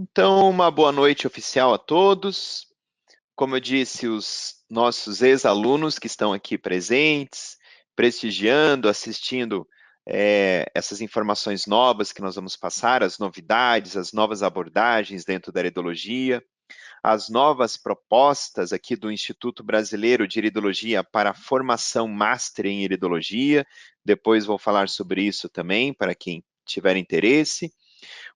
Então, uma boa noite oficial a todos. Como eu disse, os nossos ex-alunos que estão aqui presentes, prestigiando, assistindo essas informações novas que nós vamos passar, as novidades, as novas abordagens dentro da iridologia, as novas propostas aqui do Instituto Brasileiro de Iridologia para a formação Master em Iridologia. Depois vou falar sobre isso também, para quem tiver interesse.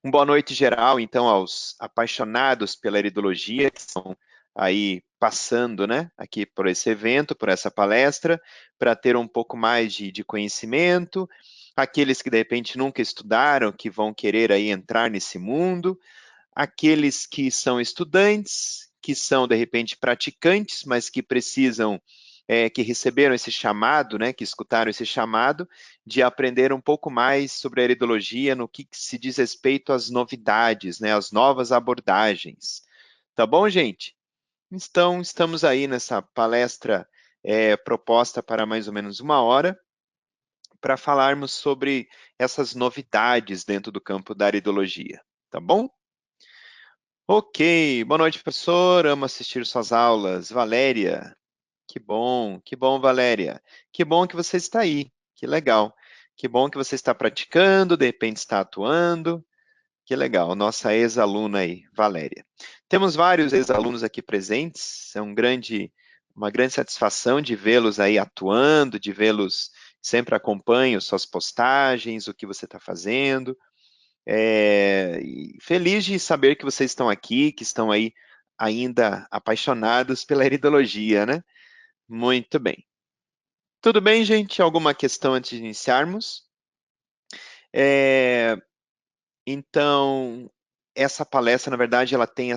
Boa noite geral, então, aos apaixonados pela iridologia, que estão aí passando, né, aqui por esse evento, por essa palestra, para ter um pouco mais de conhecimento, aqueles que de repente nunca estudaram, que vão querer aí entrar nesse mundo, aqueles que são estudantes, que são de repente praticantes, mas que precisam que receberam esse chamado, né, que escutaram esse chamado, de aprender um pouco mais sobre a iridologia no que se diz respeito às novidades, né, às novas abordagens. Tá bom, gente? Então, estamos aí nessa palestra proposta para mais ou menos uma hora, para falarmos sobre essas novidades dentro do campo da iridologia. Tá bom? Ok, boa noite, professor. Amo assistir suas aulas. Valéria. Que bom, Valéria. Que bom que você está aí. Que legal. Que bom que você está praticando, de repente está atuando. Que legal. Nossa ex-aluna aí, Valéria. Temos vários ex-alunos aqui presentes. É uma grande satisfação de vê-los aí atuando, de vê-los sempre acompanham suas postagens, o que você está fazendo. E feliz de saber que vocês estão aqui, que estão aí ainda apaixonados pela iridologia, né? Muito bem. Tudo bem, gente? Alguma questão antes de iniciarmos? É, então, essa palestra, na verdade, ela tem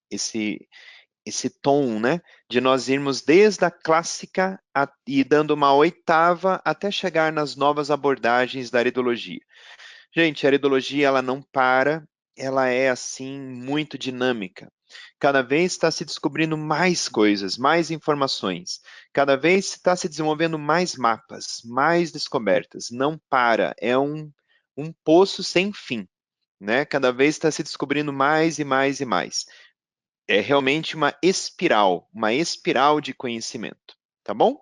esse, esse tom, né? De nós irmos desde a clássica e dando uma oitava até chegar nas novas abordagens da aridologia. Gente, a aridologia, ela não para, ela é, assim, muito dinâmica. Cada vez está se descobrindo mais coisas, mais informações. Cada vez está se desenvolvendo mais mapas, mais descobertas. Não para, é um poço sem fim, né? Cada vez está se descobrindo mais e mais e mais. É realmente uma espiral de conhecimento, tá bom?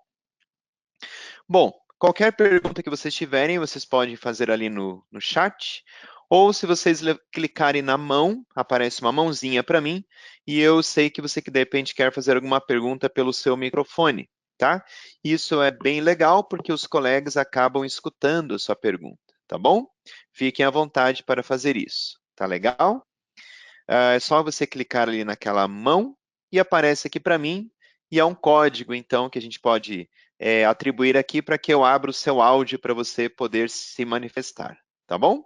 Bom, qualquer pergunta que vocês tiverem, vocês podem fazer ali no chat, ou se vocês clicarem na mão, aparece uma mãozinha para mim, e eu sei que você que de repente quer fazer alguma pergunta pelo seu microfone, tá? Isso é bem legal porque os colegas acabam escutando a sua pergunta, tá bom? Fiquem à vontade para fazer isso, tá legal? É só você clicar ali naquela mão e aparece aqui para mim, e é um código, então, que a gente pode atribuir aqui para que eu abra o seu áudio para você poder se manifestar, tá bom?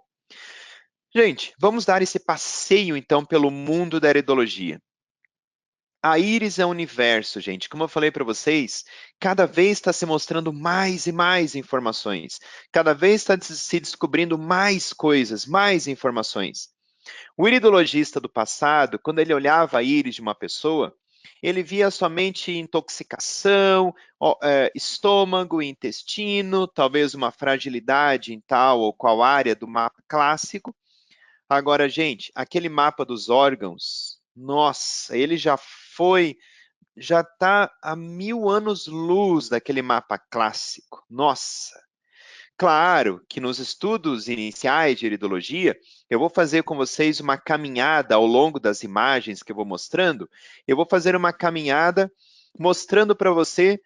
Gente, vamos dar esse passeio, então, pelo mundo da iridologia. A íris é um universo, gente. Como eu falei para vocês, cada vez está se mostrando mais e mais informações. Cada vez está se descobrindo mais coisas, mais informações. O iridologista do passado, quando ele olhava a íris de uma pessoa, ele via somente intoxicação, estômago, intestino, talvez uma fragilidade em tal ou qual área do mapa clássico. Agora, gente, aquele mapa dos órgãos, nossa, ele já está a 1000 anos-luz daquele mapa clássico. Nossa! Claro que nos estudos iniciais de iridologia, eu vou fazer com vocês uma caminhada ao longo das imagens que eu vou mostrando. Eu vou fazer uma caminhada mostrando para você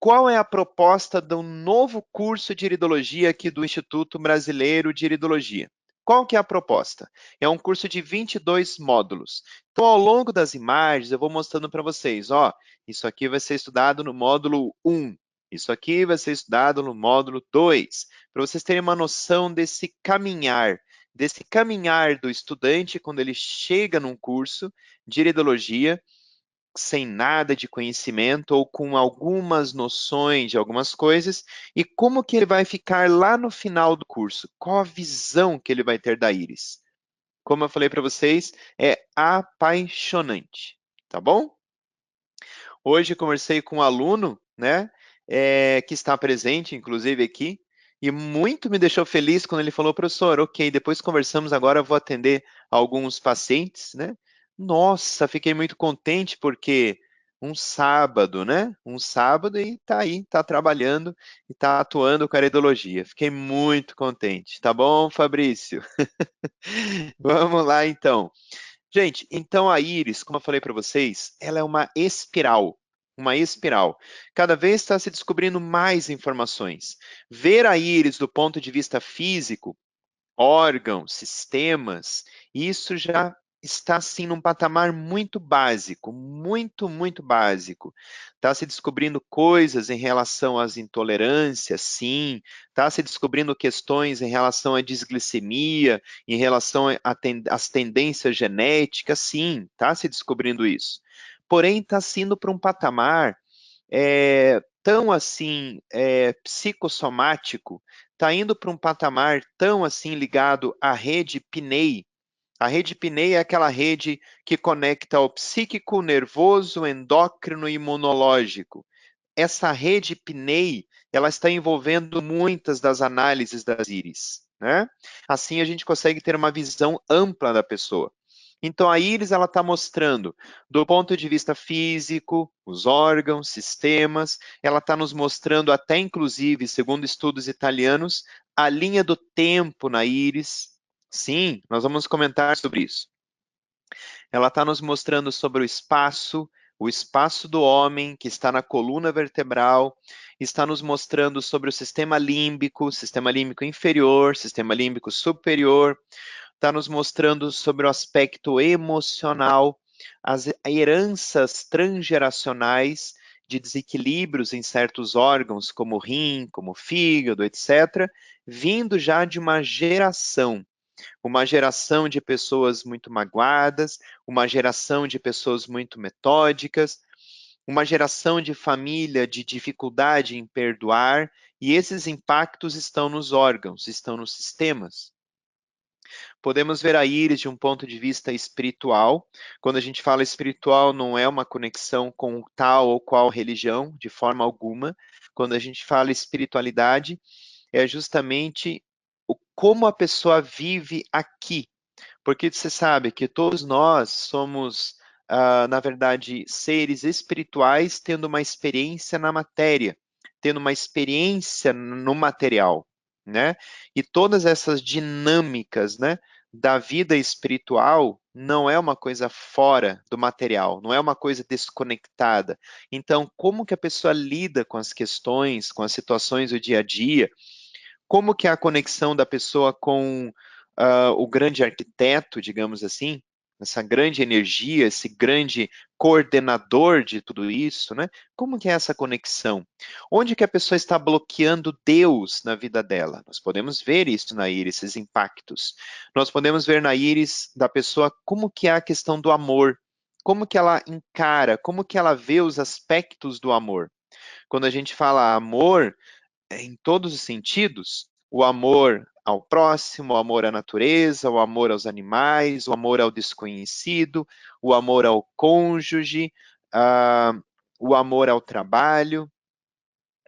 qual é a proposta do novo curso de iridologia aqui do Instituto Brasileiro de Iridologia. Qual que é a proposta? É um curso de 22 módulos. Então, ao longo das imagens, eu vou mostrando para vocês, ó, isso aqui vai ser estudado no módulo 1, isso aqui vai ser estudado no módulo 2, para vocês terem uma noção desse caminhar do estudante quando ele chega num curso de iridologia, sem nada de conhecimento ou com algumas noções de algumas coisas, e como que ele vai ficar lá no final do curso? Qual a visão que ele vai ter da íris? Como eu falei para vocês, é apaixonante, tá bom? Hoje eu conversei com um aluno, né, que está presente, inclusive aqui, E muito me deixou feliz quando ele falou, professor, ok, depois conversamos, agora eu vou atender alguns pacientes, né? Nossa, fiquei muito contente porque um sábado, né? Um sábado e tá aí, tá trabalhando e tá atuando com a aridologia. Fiquei muito contente. Tá bom, Fabrício? Vamos lá, então. Gente, então a íris, como eu falei para vocês, ela é uma espiral. Uma espiral. Cada vez está se descobrindo mais informações. Ver a íris do ponto de vista físico, órgãos, sistemas, isso já está assim num patamar muito básico, muito básico. Está se descobrindo coisas em relação às intolerâncias, sim. Está se descobrindo questões em relação à disglicemia, em relação às tendências genéticas, sim. Está se descobrindo isso. Porém, está sendo para um patamar tão assim psicossomático, está indo para um patamar tão assim ligado à rede PNEI. A rede PNEI é aquela rede que conecta o psíquico, o nervoso, o endócrino e imunológico. Essa rede PNEI, ela está envolvendo muitas das análises das íris, né? Assim a gente consegue ter uma visão ampla da pessoa. Então a íris ela está mostrando, do ponto de vista físico, os órgãos, sistemas, ela está nos mostrando até inclusive, segundo estudos italianos, a linha do tempo na íris. Sim, nós vamos comentar sobre isso. Ela está nos mostrando sobre o espaço do homem que está na coluna vertebral, está nos mostrando sobre o sistema límbico inferior, sistema límbico superior, está nos mostrando sobre o aspecto emocional, as heranças transgeracionais de desequilíbrios em certos órgãos, como o rim, como o fígado, etc., vindo já de uma geração de pessoas muito magoadas, uma geração de pessoas muito metódicas, uma geração de família de dificuldade em perdoar, e esses impactos estão nos órgãos, estão nos sistemas. Podemos ver a íris de um ponto de vista espiritual. Quando a gente fala espiritual, não é uma conexão com tal ou qual religião, de forma alguma. Quando a gente fala espiritualidade, é justamente como a pessoa vive aqui. Porque você sabe que todos nós somos, na verdade, seres espirituais tendo uma experiência na matéria, tendo uma experiência no material, né? E todas essas dinâmicas, né, da vida espiritual não é uma coisa fora do material, não é uma coisa desconectada. Então, como que a pessoa lida com as questões, com as situações do dia a dia? Como que é a conexão da pessoa com o grande arquiteto, digamos assim, essa grande energia, esse grande coordenador de tudo isso, né? Como que é essa conexão? Onde que a pessoa está bloqueando Deus na vida dela? Nós podemos ver isso na íris, esses impactos. Nós podemos ver na íris da pessoa como que é a questão do amor, como que ela encara, como que ela vê os aspectos do amor. Quando a gente fala amor, em todos os sentidos, o amor ao próximo, o amor à natureza, o amor aos animais, o amor ao desconhecido, o amor ao cônjuge, o amor ao trabalho,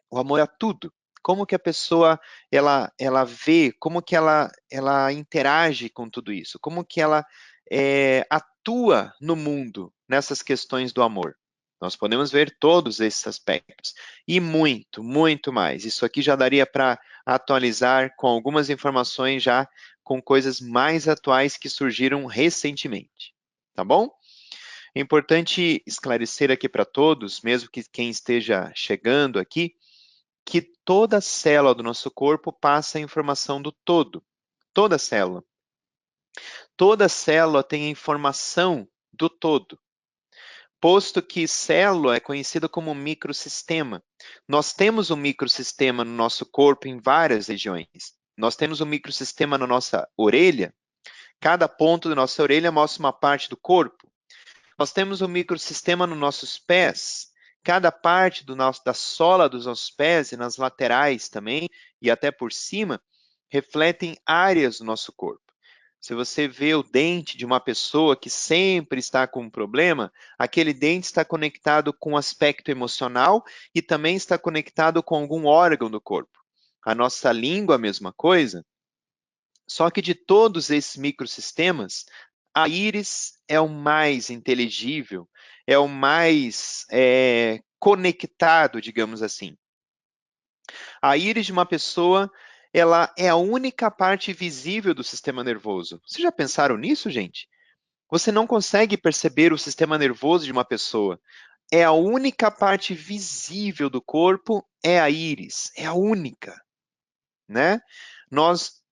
o amor a tudo. Como que a pessoa ela vê, como que ela interage com tudo isso, como que ela atua no mundo nessas questões do amor. Nós podemos ver todos esses aspectos e muito mais. Isso aqui já daria para atualizar com algumas informações já com coisas mais atuais que surgiram recentemente, tá bom? É importante esclarecer aqui para todos, mesmo que quem esteja chegando aqui, que toda célula do nosso corpo passa a informação do todo. Toda célula. Toda célula tem a informação do todo. Posto que célula é conhecida como microsistema. Nós temos um microsistema no nosso corpo em várias regiões. Nós temos um microsistema na nossa orelha. Cada ponto da nossa orelha mostra uma parte do corpo. Nós temos um microsistema nos nossos pés. Cada parte da sola dos nossos pés e nas laterais também, e até por cima, refletem áreas do nosso corpo. Se você vê o dente de uma pessoa que sempre está com um problema, aquele dente está conectado com o aspecto emocional e também está conectado com algum órgão do corpo. a nossa língua a mesma coisa, só que de todos esses microsistemas, a íris é o mais inteligível, é o mais conectado, digamos assim. A íris de uma pessoa, ela é a única parte visível do sistema nervoso. Vocês já pensaram nisso, gente? Você não consegue perceber o sistema nervoso de uma pessoa. É a única parte visível do corpo, é a íris, é a única, né? Nós,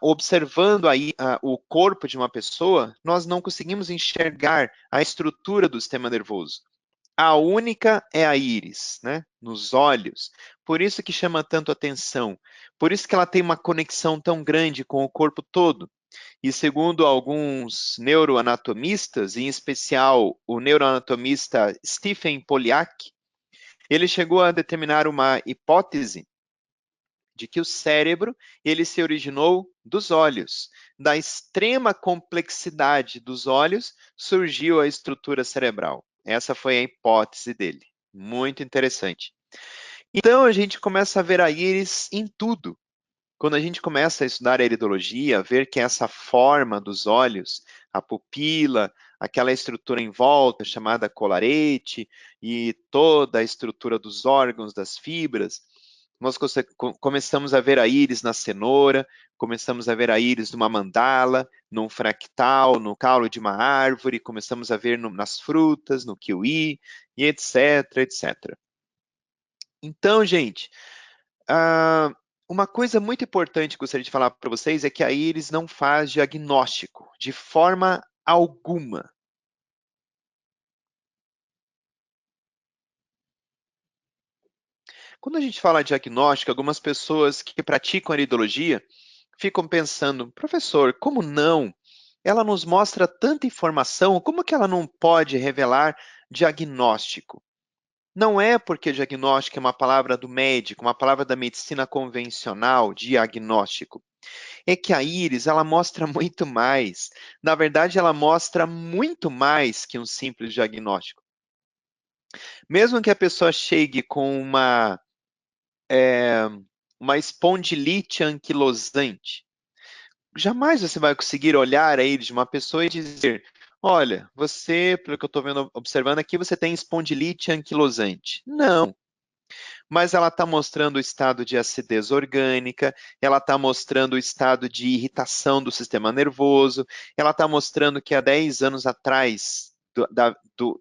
observando aí o corpo de uma pessoa, nós não conseguimos enxergar a estrutura do sistema nervoso. A única é a íris, né? Nos olhos. Por isso que chama tanto atenção. Por isso que ela tem uma conexão tão grande com o corpo todo. E segundo alguns neuroanatomistas, em especial o neuroanatomista Stephen Polyak, ele chegou a determinar uma hipótese de que o cérebro ele se originou dos olhos. Da extrema complexidade dos olhos surgiu a estrutura cerebral. Essa foi a hipótese dele. Muito interessante. Então a gente começa a ver a íris em tudo. Quando a gente começa a estudar a iridologia, ver que essa forma dos olhos, a pupila, aquela estrutura em volta chamada colarete e toda a estrutura dos órgãos, das fibras, nós começamos a ver a íris na cenoura, começamos a ver a íris numa mandala, num fractal, no caule de uma árvore, começamos a ver nas frutas, no kiwi, e etc, etc. Então, gente, uma coisa muito importante que eu gostaria de falar para vocês é que a íris não faz diagnóstico de forma alguma. Quando a gente fala diagnóstico, algumas pessoas que praticam a iridologia ficam pensando, professor, como não? Ela nos mostra tanta informação, como que ela não pode revelar diagnóstico? Não é porque diagnóstico é uma palavra do médico, uma palavra da medicina convencional, diagnóstico. É que a íris, ela mostra muito mais. Na verdade, ela mostra muito mais que um simples diagnóstico. Mesmo que a pessoa chegue com uma espondilite anquilosante, jamais você vai conseguir olhar a íris de uma pessoa e dizer, olha, você, pelo que eu estou vendo, observando aqui, você tem espondilite anquilosante. Não, mas ela está mostrando o estado de acidez orgânica, ela está mostrando o estado de irritação do sistema nervoso, ela está mostrando que há 10 anos atrás,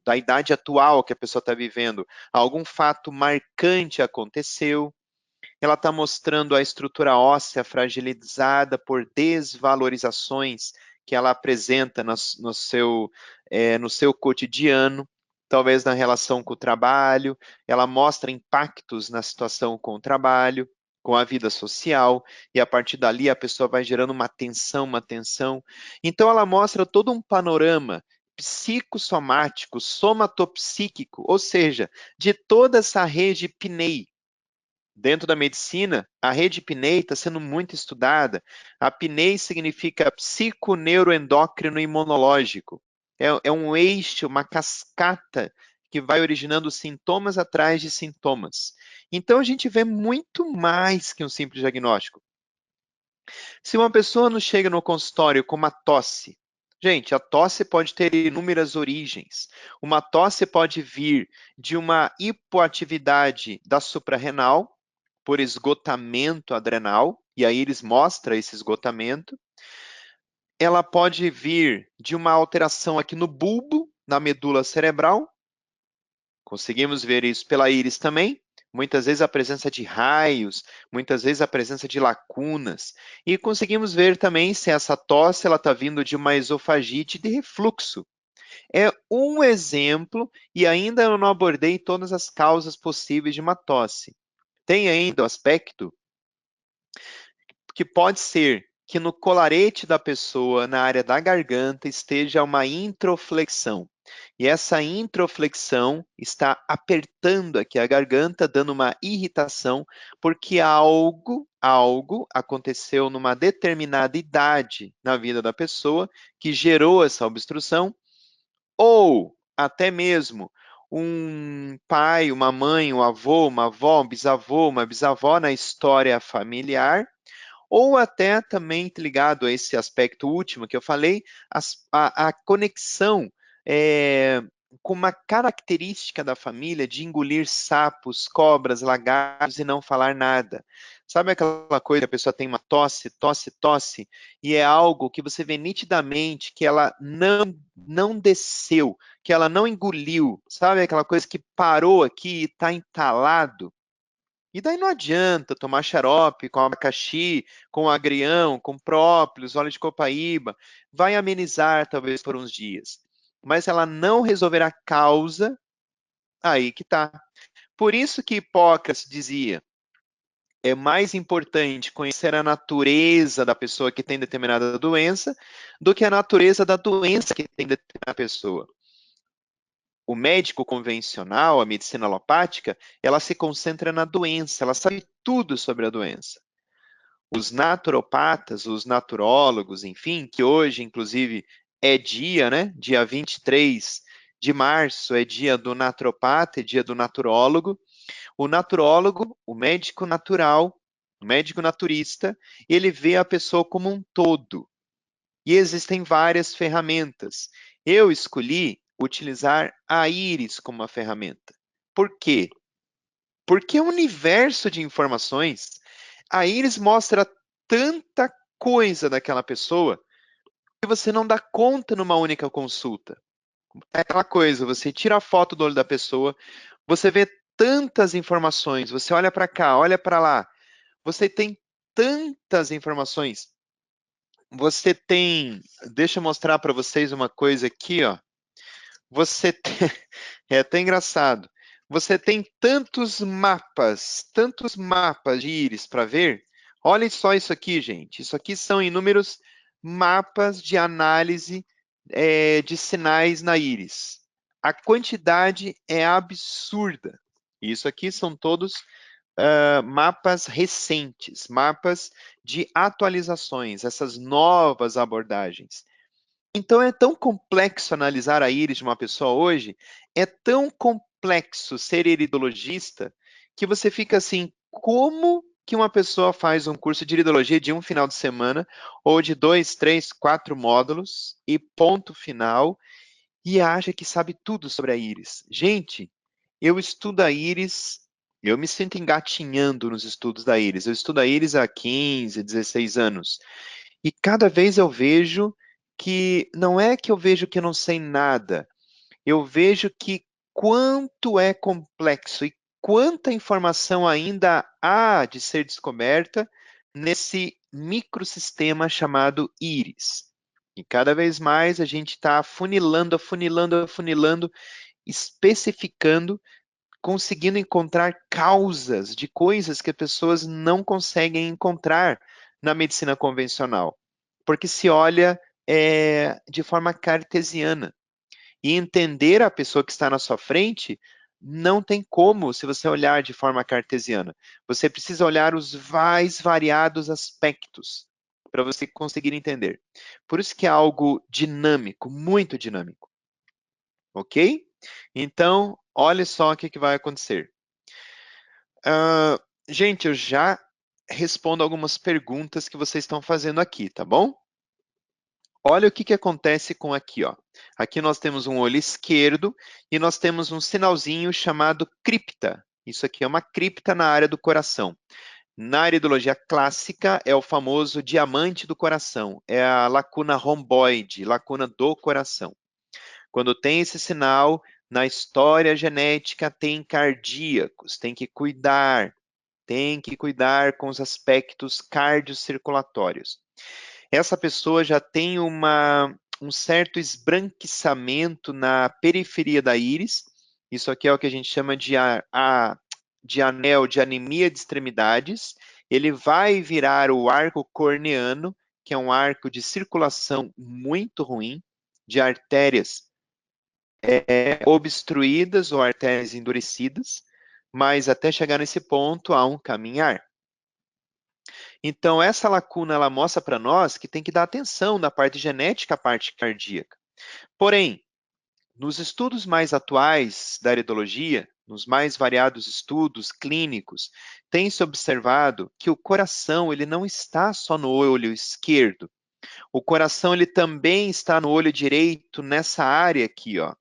da idade atual que a pessoa está vivendo, algum fato marcante aconteceu, ela está mostrando a estrutura óssea fragilizada por desvalorizações que ela apresenta no seu cotidiano, talvez na relação com o trabalho, ela mostra impactos na situação com o trabalho, com a vida social, e a partir dali a pessoa vai gerando uma tensão, uma tensão. Então ela mostra todo um panorama psicossomático, somatopsíquico, ou seja, de toda essa rede PNEI. Dentro da medicina, a rede PNEI está sendo muito estudada. A PNEI significa psiconeuroendócrino imunológico. É um eixo, uma cascata que vai originando sintomas atrás de sintomas. Então, a gente vê muito mais que um simples diagnóstico. Se uma pessoa nos chega no consultório com uma tosse, gente, a tosse pode ter inúmeras origens. Uma tosse pode vir de uma hipoatividade da suprarrenal, por esgotamento adrenal, e aí eles mostram esse esgotamento. Ela pode vir de uma alteração aqui no bulbo, na medula cerebral. Conseguimos ver isso pela íris também. Muitas vezes a presença de raios, muitas vezes a presença de lacunas. E conseguimos ver também se essa tosse está vindo de uma esofagite de refluxo. É um exemplo, e ainda eu não abordei todas as causas possíveis de uma tosse. Tem ainda o aspecto que pode ser que no colarete da pessoa, na área da garganta, esteja uma introflexão. E essa introflexão está apertando aqui a garganta, dando uma irritação, porque algo aconteceu numa determinada idade na vida da pessoa que gerou essa obstrução, ou até mesmo um pai, uma mãe, um avô, uma avó, um bisavô, uma bisavó na história familiar, ou até também ligado a esse aspecto último que eu falei, a conexão com uma característica da família de engolir sapos, cobras, lagartos e não falar nada. Sabe aquela coisa que a pessoa tem uma tosse, tosse, tosse, e é algo que você vê nitidamente que ela não desceu, que ela não engoliu, sabe aquela coisa que parou aqui e está entalado? E daí não adianta tomar xarope com abacaxi, com agrião, com própolis, óleo de copaíba. Vai amenizar talvez por uns dias. Mas ela não resolverá a causa, aí que tá. Por isso que Hipócrates dizia, é mais importante conhecer a natureza da pessoa que tem determinada doença do que a natureza da doença que tem determinada pessoa. O médico convencional, a medicina alopática, ela se concentra na doença, ela sabe tudo sobre a doença. Os naturopatas, os naturólogos, enfim, que hoje, inclusive, é dia, né? Dia 23 de março é dia do naturopata, é dia do naturólogo. O naturólogo, o médico natural, o médico naturista, ele vê a pessoa como um todo. E existem várias ferramentas. Eu escolhi utilizar a íris como uma ferramenta. Por quê? Porque é um universo de informações. A íris mostra tanta coisa daquela pessoa que você não dá conta numa única consulta. É aquela coisa, você tira a foto do olho da pessoa, você vê tantas informações, você olha para cá, olha para lá, você tem tantas informações. Você tem, deixa eu mostrar para vocês uma coisa aqui, ó. Você tem, é até engraçado. Você tem tantos mapas de íris para ver. Olhem só isso aqui, gente. Isso aqui são inúmeros mapas de análise de sinais na íris. A quantidade é absurda. Isso aqui são todos mapas recentes, mapas de atualizações, essas novas abordagens. Então é tão complexo analisar a íris de uma pessoa hoje, é tão complexo ser iridologista, que você fica assim, como que uma pessoa faz um curso de iridologia de um final de semana, ou de 2, 3, 4 módulos, e ponto final, e acha que sabe tudo sobre a íris? Gente, eu estudo a íris, eu me sinto engatinhando nos estudos da íris. Eu estudo a íris há 15, 16 anos. E cada vez eu vejo que não é que eu vejo que eu não sei nada, eu vejo que quanto é complexo e quanta informação ainda há de ser descoberta nesse microsistema chamado íris. E cada vez mais a gente está afunilando, afunilando, afunilando, especificando, conseguindo encontrar causas de coisas que as pessoas não conseguem encontrar na medicina convencional. Porque se olha de forma cartesiana. E entender a pessoa que está na sua frente não tem como se você olhar de forma cartesiana. Você precisa olhar os mais variados aspectos para você conseguir entender. Por isso que é algo dinâmico, muito dinâmico. Ok? Então, olha só o que vai acontecer. Gente, eu já respondo algumas perguntas que vocês estão fazendo aqui, tá bom? Olha o que acontece com aqui, ó. Aqui nós temos um olho esquerdo e nós temos um sinalzinho chamado cripta. Isso aqui é uma cripta na área do coração. Na iridologia clássica, é o famoso diamante do coração. É a lacuna romboide, lacuna do coração. Quando tem esse sinal, na história genética tem cardíacos, tem que cuidar com os aspectos cardiocirculatórios. Essa pessoa já tem um certo esbranquiçamento na periferia da íris. Isso aqui é o que a gente chama de anel de anemia de extremidades. Ele vai virar o arco corneano, que é um arco de circulação muito ruim, de artérias obstruídas ou artérias endurecidas, mas até chegar nesse ponto há um caminhar. Então, essa lacuna ela mostra para nós que tem que dar atenção na parte genética, à parte cardíaca. Porém, nos estudos mais atuais da iridologia, nos mais variados estudos clínicos, tem-se observado que o coração ele não está só no olho esquerdo. O coração ele também está no olho direito, nessa área aqui, ó.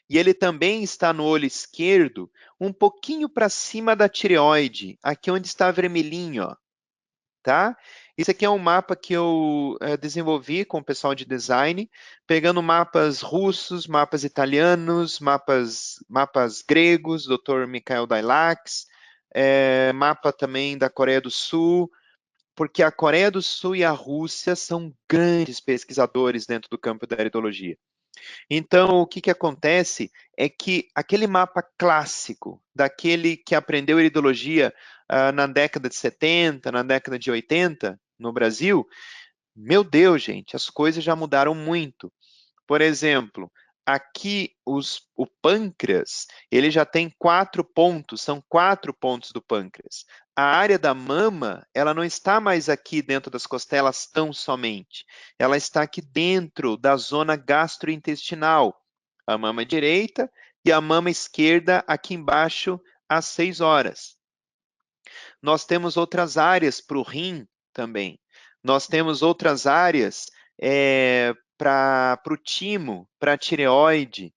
E ele também está no olho esquerdo, um pouquinho para cima da tireoide, aqui onde está vermelhinho, ó, tá? Esse aqui é um mapa que eu desenvolvi com o pessoal de design, pegando mapas russos, mapas italianos, mapas gregos, Dr. Mikhail Dailax, mapa também da Coreia do Sul, porque a Coreia do Sul e a Rússia são grandes pesquisadores dentro do campo da iridologia. Então, o que, que acontece é que aquele mapa clássico, daquele que aprendeu iridologia na década de 70, na década de 80, no Brasil, meu Deus, gente, as coisas já mudaram muito. Por exemplo, aqui o pâncreas, ele já tem 4 pontos, são 4 pontos do pâncreas. A área da mama, ela não está mais aqui dentro das costelas tão somente. Ela está aqui dentro da zona gastrointestinal. A mama direita e a mama esquerda aqui embaixo às 6 horas. Nós temos outras áreas para o rim também. Nós temos outras áreas para o timo, para a tireoide.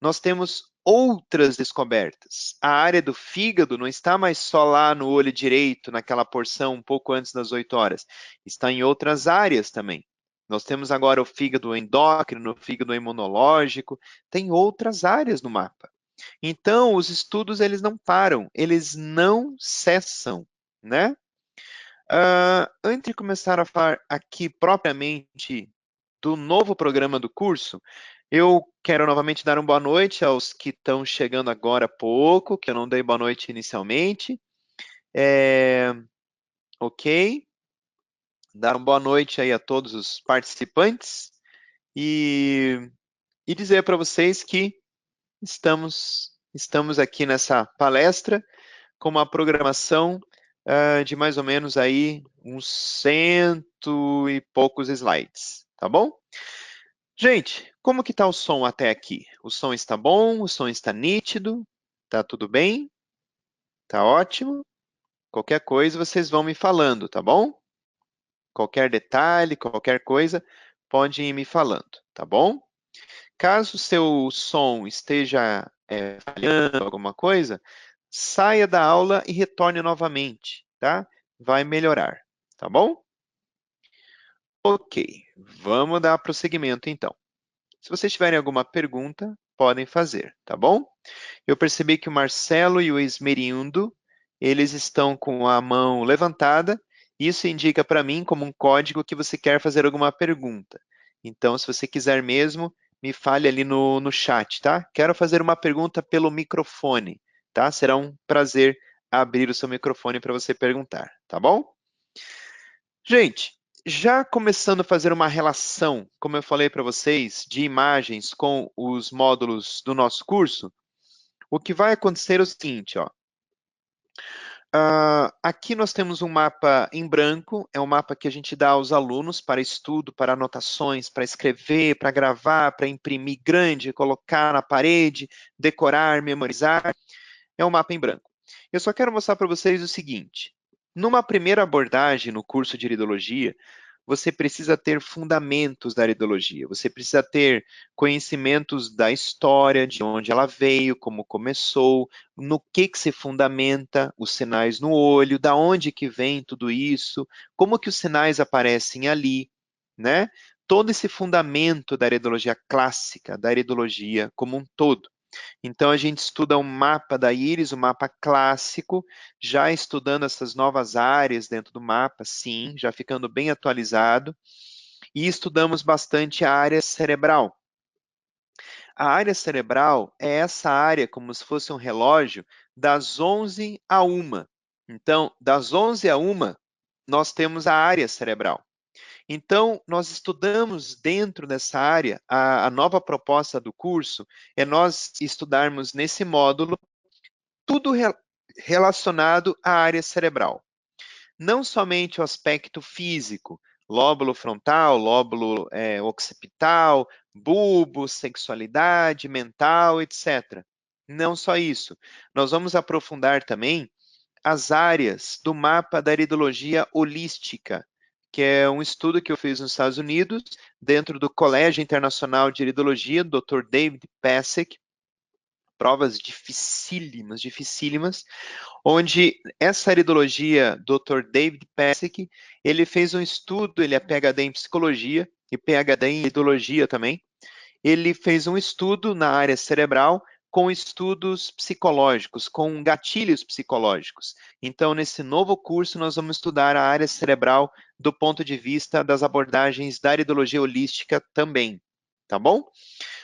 Nós temos outras descobertas. A área do fígado não está mais só lá no olho direito, naquela porção um pouco antes das 8 horas. Está em outras áreas também. Nós temos agora o fígado endócrino, o fígado imunológico, tem outras áreas no mapa. Então, os estudos eles não param, eles não cessam, né? Antes de começar a falar aqui propriamente do novo programa do curso, eu quero novamente dar uma boa noite aos que estão chegando agora há pouco, que eu não dei boa noite inicialmente. Ok? Dar uma boa noite aí a todos os participantes e dizer para vocês que estamos aqui nessa palestra com uma programação de mais ou menos aí uns 100 e poucos slides, tá bom? Gente, como que tá o som até aqui? O som está bom? O som está nítido? Tá tudo bem? Tá ótimo? Qualquer coisa vocês vão me falando, tá bom? Qualquer detalhe, qualquer coisa, pode ir me falando, tá bom? Caso o seu som esteja falhando, alguma coisa, saia da aula e retorne novamente, tá? Vai melhorar, tá bom? Ok, vamos dar prosseguimento então. Se vocês tiverem alguma pergunta, podem fazer, tá bom? Eu percebi que o Marcelo e o Esmerindo, eles estão com a mão levantada. Isso indica para mim como um código que você quer fazer alguma pergunta. Então, se você quiser mesmo, me fale ali no chat, tá? Quero fazer uma pergunta pelo microfone, tá? Será um prazer abrir o seu microfone para você perguntar, tá bom? Gente, já começando a fazer uma relação, como eu falei para vocês, de imagens com os módulos do nosso curso, o que vai acontecer é o seguinte, ó. Aqui nós temos um mapa em branco, é um mapa que a gente dá aos alunos para estudo, para anotações, para escrever, para gravar, para imprimir grande, colocar na parede, decorar, memorizar. É um mapa em branco. Eu só quero mostrar para vocês o seguinte: numa primeira abordagem no curso de iridologia, você precisa ter fundamentos da iridologia, você precisa ter conhecimentos da história, de onde ela veio, como começou, no que se fundamenta os sinais no olho, da onde que vem tudo isso, como que os sinais aparecem ali, né? Todo esse fundamento da iridologia clássica, da iridologia como um todo. Então, a gente estuda o mapa da íris, o mapa clássico, já estudando essas novas áreas dentro do mapa, sim, já ficando bem atualizado. E estudamos bastante a área cerebral. A área cerebral é essa área, como se fosse um relógio, das 11 a 1. Então, das 11 a 1, nós temos a área cerebral. Então, nós estudamos dentro dessa área, a nova proposta do curso é nós estudarmos nesse módulo tudo relacionado à área cerebral. Não somente o aspecto físico, lóbulo frontal, lóbulo occipital, bulbo, sexualidade, mental, etc. Não só isso, nós vamos aprofundar também as áreas do mapa da iridologia holística, que é um estudo que eu fiz nos Estados Unidos, dentro do Colégio Internacional de Iridologia, do Dr. David Passek, provas dificílimas, dificílimas, onde essa iridologia, Dr. David Passek, ele fez um estudo, ele é PhD em psicologia e PhD em iridologia também, ele fez um estudo na área cerebral com estudos psicológicos, com gatilhos psicológicos. Então, nesse novo curso, nós vamos estudar a área cerebral do ponto de vista das abordagens da iridologia holística também, tá bom?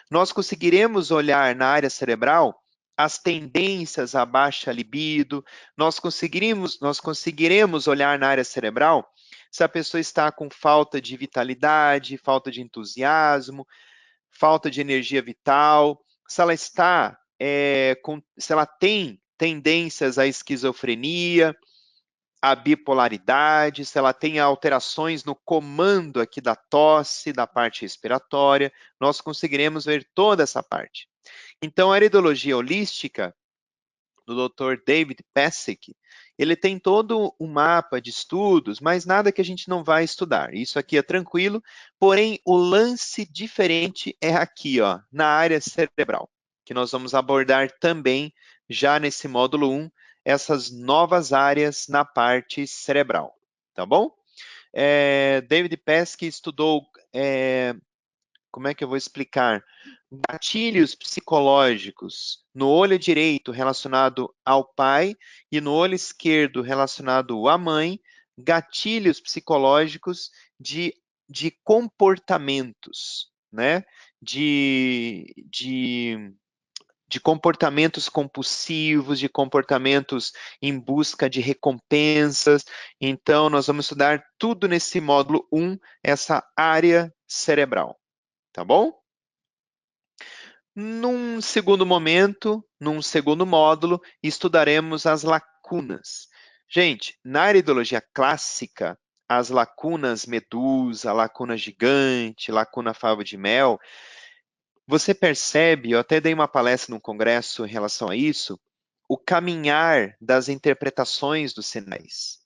Nós conseguiremos olhar na área cerebral as tendências à baixa libido, nós conseguiremos olhar na área cerebral se a pessoa está com falta de vitalidade, falta de entusiasmo, falta de energia vital, se ela está se ela tem tendências à esquizofrenia, à bipolaridade, se ela tem alterações no comando aqui da tosse, da parte respiratória, nós conseguiremos ver toda essa parte. Então, a iridologia holística do Dr. David Passek, ele tem todo um mapa de estudos, mas nada que a gente não vai estudar. Isso aqui é tranquilo, porém o lance diferente é aqui, ó, na área cerebral, que nós vamos abordar também já nesse módulo 1, essas novas áreas na parte cerebral, tá bom? David Passek estudou, como é que eu vou explicar? Gatilhos psicológicos no olho direito relacionado ao pai e no olho esquerdo relacionado à mãe, gatilhos psicológicos de comportamentos, né? De comportamentos compulsivos, de comportamentos em busca de recompensas. Então, nós vamos estudar tudo nesse módulo 1, essa área cerebral, tá bom? Num segundo momento, num segundo módulo, estudaremos as lacunas. Gente, na iridologia clássica, as lacunas medusa, lacuna gigante, lacuna favo de mel, você percebe, eu até dei uma palestra num congresso em relação a isso, o caminhar das interpretações dos sinais.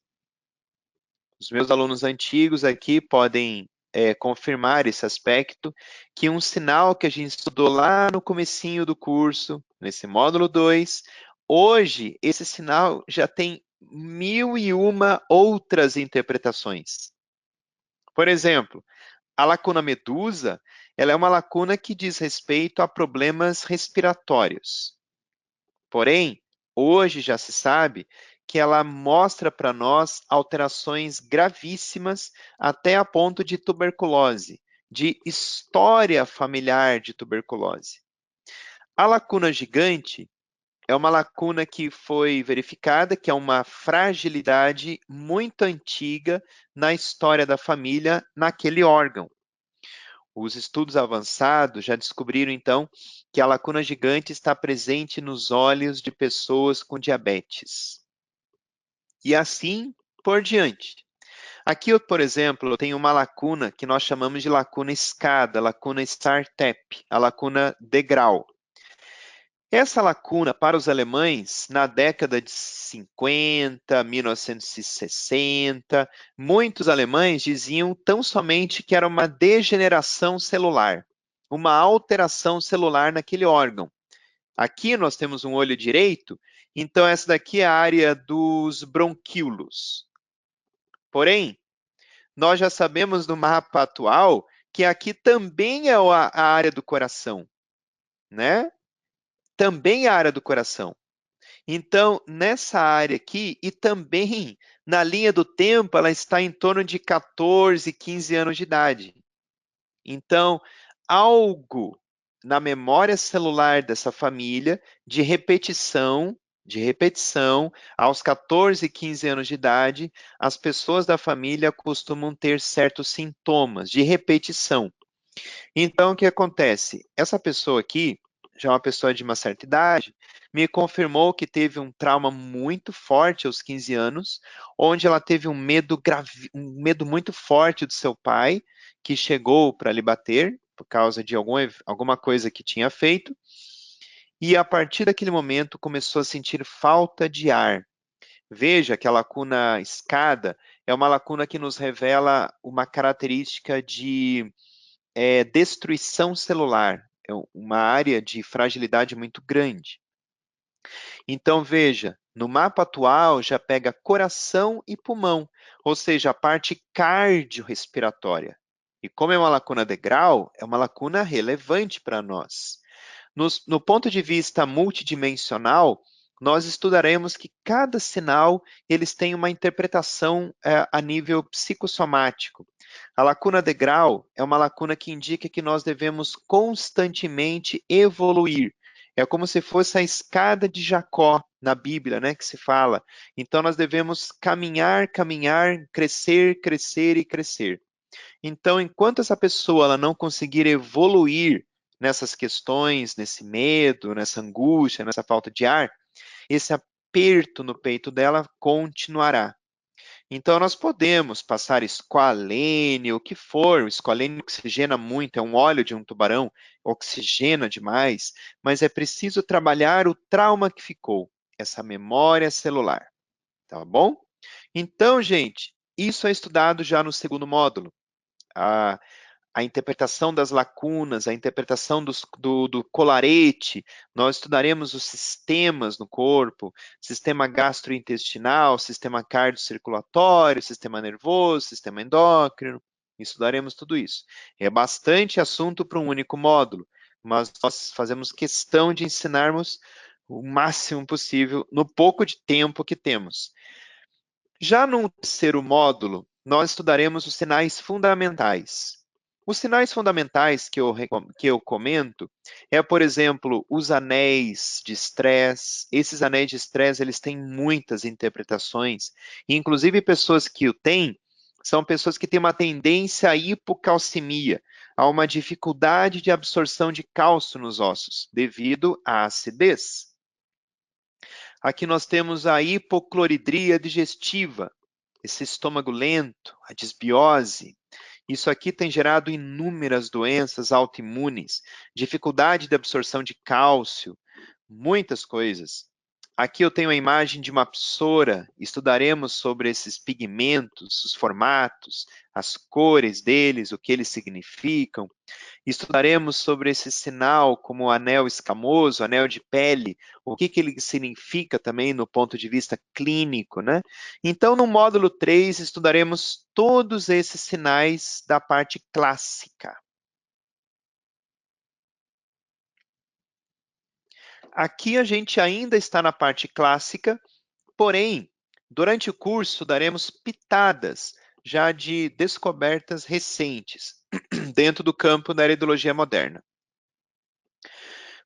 Os meus alunos antigos aqui podem confirmar esse aspecto, que um sinal que a gente estudou lá no comecinho do curso, nesse módulo 2, hoje esse sinal já tem 1001 outras interpretações. Por exemplo, a lacuna medusa, ela é uma lacuna que diz respeito a problemas respiratórios. Porém, hoje já se sabe que ela mostra para nós alterações gravíssimas até a ponto de tuberculose, de história familiar de tuberculose. A lacuna gigante é uma lacuna que foi verificada, que é uma fragilidade muito antiga na história da família naquele órgão. Os estudos avançados já descobriram, então, que a lacuna gigante está presente nos olhos de pessoas com diabetes. E assim por diante. Aqui, por exemplo, eu tenho uma lacuna que nós chamamos de lacuna escada, lacuna startup, a lacuna degrau. Essa lacuna, para os alemães, na década de 50, 1960, muitos alemães diziam tão somente que era uma degeneração celular, uma alteração celular naquele órgão. Aqui nós temos um olho direito, então essa daqui é a área dos bronquíolos. Porém, nós já sabemos no mapa atual que aqui também é a área do coração, né? Também é a área do coração. Então, nessa área aqui, e também na linha do tempo, ela está em torno de 14, 15 anos de idade. Então, algo na memória celular dessa família de repetição, aos 14, 15 anos de idade, as pessoas da família costumam ter certos sintomas de repetição. Então, o que acontece? Essa pessoa aqui, já uma pessoa de uma certa idade, me confirmou que teve um trauma muito forte aos 15 anos, onde ela teve um medo muito forte do seu pai, que chegou para lhe bater, por causa de alguma coisa que tinha feito, e a partir daquele momento começou a sentir falta de ar. Veja que a lacuna escada é uma lacuna que nos revela uma característica de destruição celular, é uma área de fragilidade muito grande. Então, veja, no mapa atual já pega coração e pulmão, ou seja, a parte cardiorrespiratória. E como é uma lacuna de grau, é uma lacuna relevante para nós. No ponto de vista multidimensional, nós estudaremos que cada sinal eles têm uma interpretação a nível psicossomático. A lacuna de grau é uma lacuna que indica que nós devemos constantemente evoluir. É como se fosse a escada de Jacó na Bíblia, né, que se fala. Então nós devemos caminhar, caminhar, crescer, crescer e crescer. Então, enquanto essa pessoa ela não conseguir evoluir nessas questões, nesse medo, nessa angústia, nessa falta de ar, esse aperto no peito dela continuará. Então, nós podemos passar esqualene, o que for, o esqualene oxigena muito, é um óleo de um tubarão, oxigena demais, mas é preciso trabalhar o trauma que ficou, essa memória celular, tá bom? Então, gente, isso é estudado já no segundo módulo. A interpretação das lacunas, a interpretação do colarete, nós estudaremos os sistemas no corpo, sistema gastrointestinal, sistema cardiocirculatório, sistema nervoso, sistema endócrino, estudaremos tudo isso. É bastante assunto para um único módulo, mas nós fazemos questão de ensinarmos o máximo possível no pouco de tempo que temos. Já no terceiro módulo, nós estudaremos os sinais fundamentais. Os sinais fundamentais que eu comento é, por exemplo, os anéis de estresse. Esses anéis de estresse, eles têm muitas interpretações. E, inclusive, pessoas que o têm, são pessoas que têm uma tendência à hipocalcemia, a uma dificuldade de absorção de cálcio nos ossos, devido à acidez. Aqui nós temos a hipocloridria digestiva, esse estômago lento, a disbiose. Isso aqui tem gerado inúmeras doenças autoimunes, dificuldade de absorção de cálcio, muitas coisas. Aqui eu tenho a imagem de uma psora, estudaremos sobre esses pigmentos, os formatos, as cores deles, o que eles significam. Estudaremos sobre esse sinal como o anel escamoso, anel de pele, o que ele significa também no ponto de vista clínico, né? Então, no módulo 3, estudaremos todos esses sinais da parte clássica. Aqui a gente ainda está na parte clássica, porém, durante o curso daremos pitadas já de descobertas recentes dentro do campo da heredologia moderna.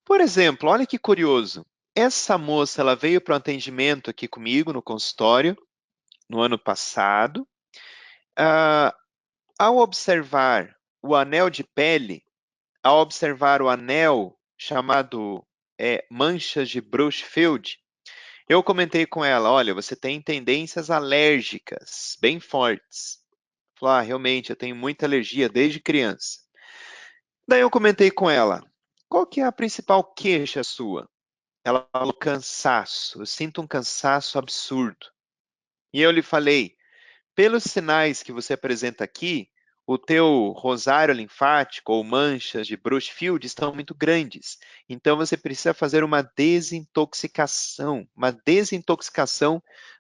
Por exemplo, olha que curioso. Essa moça, ela veio para o atendimento aqui comigo no consultório no ano passado. Ao observar o anel de pele, ao observar o anel chamado manchas de Bruchfeld, eu comentei com ela, olha, você tem tendências alérgicas bem fortes. Falou, realmente, eu tenho muita alergia desde criança. Daí eu comentei com ela, qual que é a principal queixa sua? Ela falou cansaço, eu sinto um cansaço absurdo. E eu lhe falei, pelos sinais que você apresenta aqui, o teu rosário linfático ou manchas de Bruchfeld estão muito grandes. Então você precisa fazer uma desintoxicação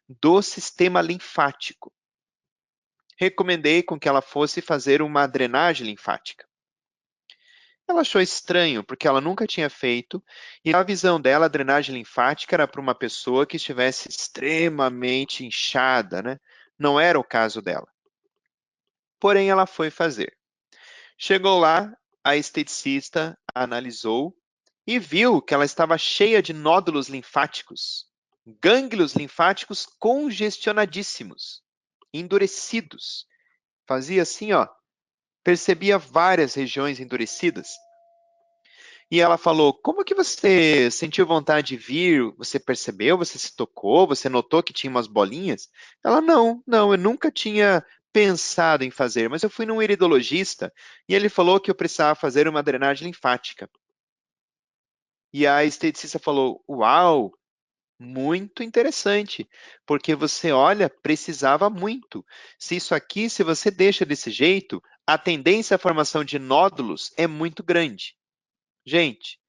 do sistema linfático. Recomendei com que ela fosse fazer uma drenagem linfática. Ela achou estranho, porque ela nunca tinha feito, e na visão dela, a drenagem linfática era para uma pessoa que estivesse extremamente inchada, né? Não era o caso dela. Porém, ela foi fazer. Chegou lá, a esteticista analisou e viu que ela estava cheia de nódulos linfáticos, gânglios linfáticos congestionadíssimos, endurecidos. Fazia assim, ó, percebia várias regiões endurecidas. E ela falou, como que você sentiu vontade de vir? Você percebeu? Você se tocou? Você notou que tinha umas bolinhas? Ela, não, eu nunca tinha pensado em fazer, mas eu fui num iridologista e ele falou que eu precisava fazer uma drenagem linfática. E a esteticista falou, uau, muito interessante, porque você olha, precisava muito. Se isso aqui, se você deixa desse jeito, a tendência à formação de nódulos é muito grande. Gente,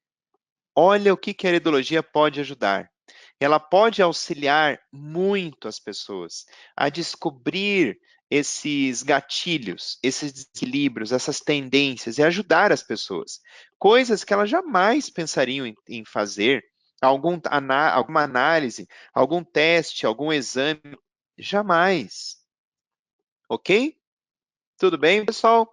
olha o que a iridologia pode ajudar. Ela pode auxiliar muito as pessoas a descobrir esses gatilhos, esses desequilíbrios, essas tendências e ajudar as pessoas. Coisas que elas jamais pensariam em fazer, alguma análise, algum teste, algum exame, jamais. Ok? Tudo bem, pessoal?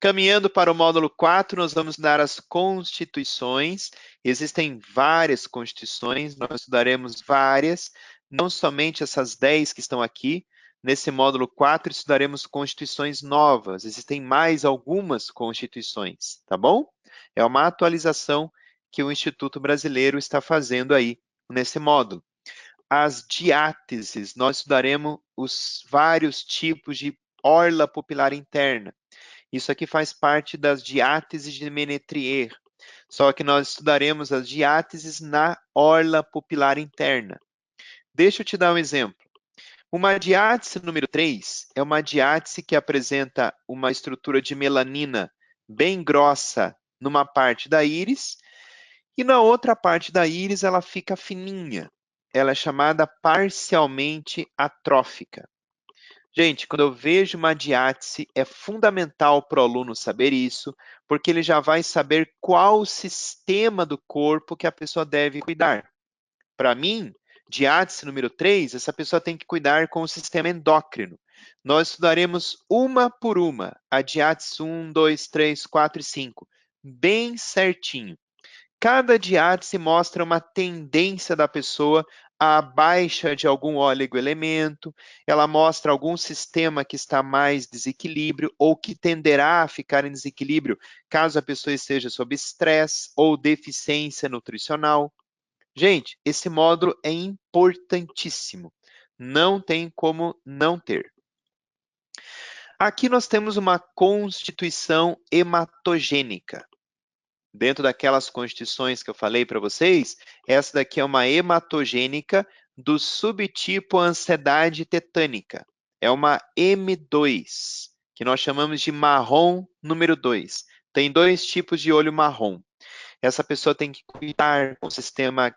Caminhando para o módulo 4, nós vamos dar as constituições. Existem várias constituições, nós estudaremos várias, não somente essas 10 que estão aqui. Nesse módulo 4, estudaremos constituições novas. Existem mais algumas constituições, tá bom? É uma atualização que o Instituto Brasileiro está fazendo aí nesse módulo. As diáteses, nós estudaremos os vários tipos de orla pupilar interna. Isso aqui faz parte das diáteses de Ménetrier, só que nós estudaremos as diáteses na orla pupilar interna. Deixa eu te dar um exemplo. Uma diátese número 3 é uma diátese que apresenta uma estrutura de melanina bem grossa numa parte da íris, e na outra parte da íris ela fica fininha. Ela é chamada parcialmente atrófica. Gente, quando eu vejo uma diátese, é fundamental para o aluno saber isso, porque ele já vai saber qual o sistema do corpo que a pessoa deve cuidar. Para mim, diátese número 3, essa pessoa tem que cuidar com o sistema endócrino. Nós estudaremos uma por uma, a diátese 1, 2, 3, 4 e 5, bem certinho. Cada diátese mostra uma tendência da pessoa à baixa de algum oligoelemento, ela mostra algum sistema que está mais desequilíbrio ou que tenderá a ficar em desequilíbrio caso a pessoa esteja sob estresse ou deficiência nutricional. Gente, esse módulo é importantíssimo. Não tem como não ter. Aqui nós temos uma constituição hematogênica. Dentro daquelas constituições que eu falei para vocês, essa daqui é uma hematogênica do subtipo ansiedade tetânica. É uma M2, que nós chamamos de marrom número 2. Tem 2 tipos de olho marrom. Essa pessoa tem que cuidar com o sistema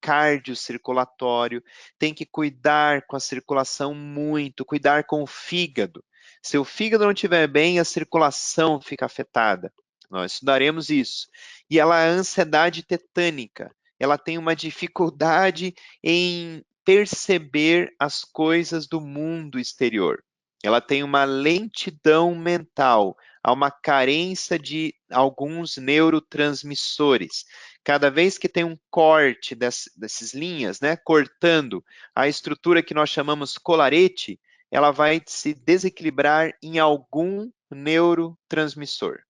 cardiocirculatório, tem que cuidar com a circulação muito, cuidar com o fígado. Se o fígado não estiver bem, a circulação fica afetada. Nós estudaremos isso. E ela é ansiedade tetânica. Ela tem uma dificuldade em perceber as coisas do mundo exterior. Ela tem uma lentidão mental, há uma carência de alguns neurotransmissores. Cada vez que tem um corte dessas linhas, né, cortando a estrutura que nós chamamos colarete, ela vai se desequilibrar em algum neurotransmissor.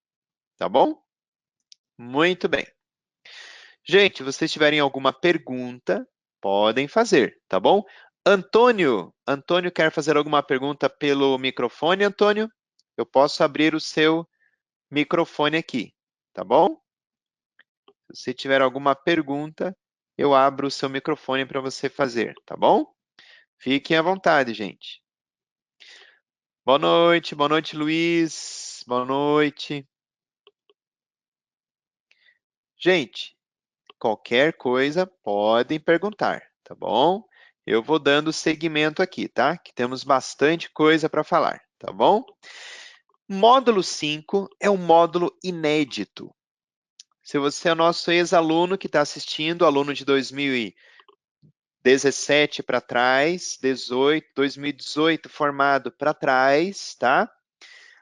Tá bom? Muito bem. Gente, se vocês tiverem alguma pergunta, podem fazer, tá bom? Antônio quer fazer alguma pergunta pelo microfone, Antônio? Eu posso abrir o seu microfone aqui, tá bom? Se você tiver alguma pergunta, eu abro o seu microfone para você fazer, tá bom? Fiquem à vontade, gente. Boa noite, Luiz. Boa noite. Gente, qualquer coisa podem perguntar, tá bom? Eu vou dando seguimento aqui, tá? Que temos bastante coisa para falar, tá bom? Módulo 5 é um módulo inédito. Se você é o nosso ex-aluno que está assistindo, aluno de 2017 para trás, 2018 formado para trás, tá?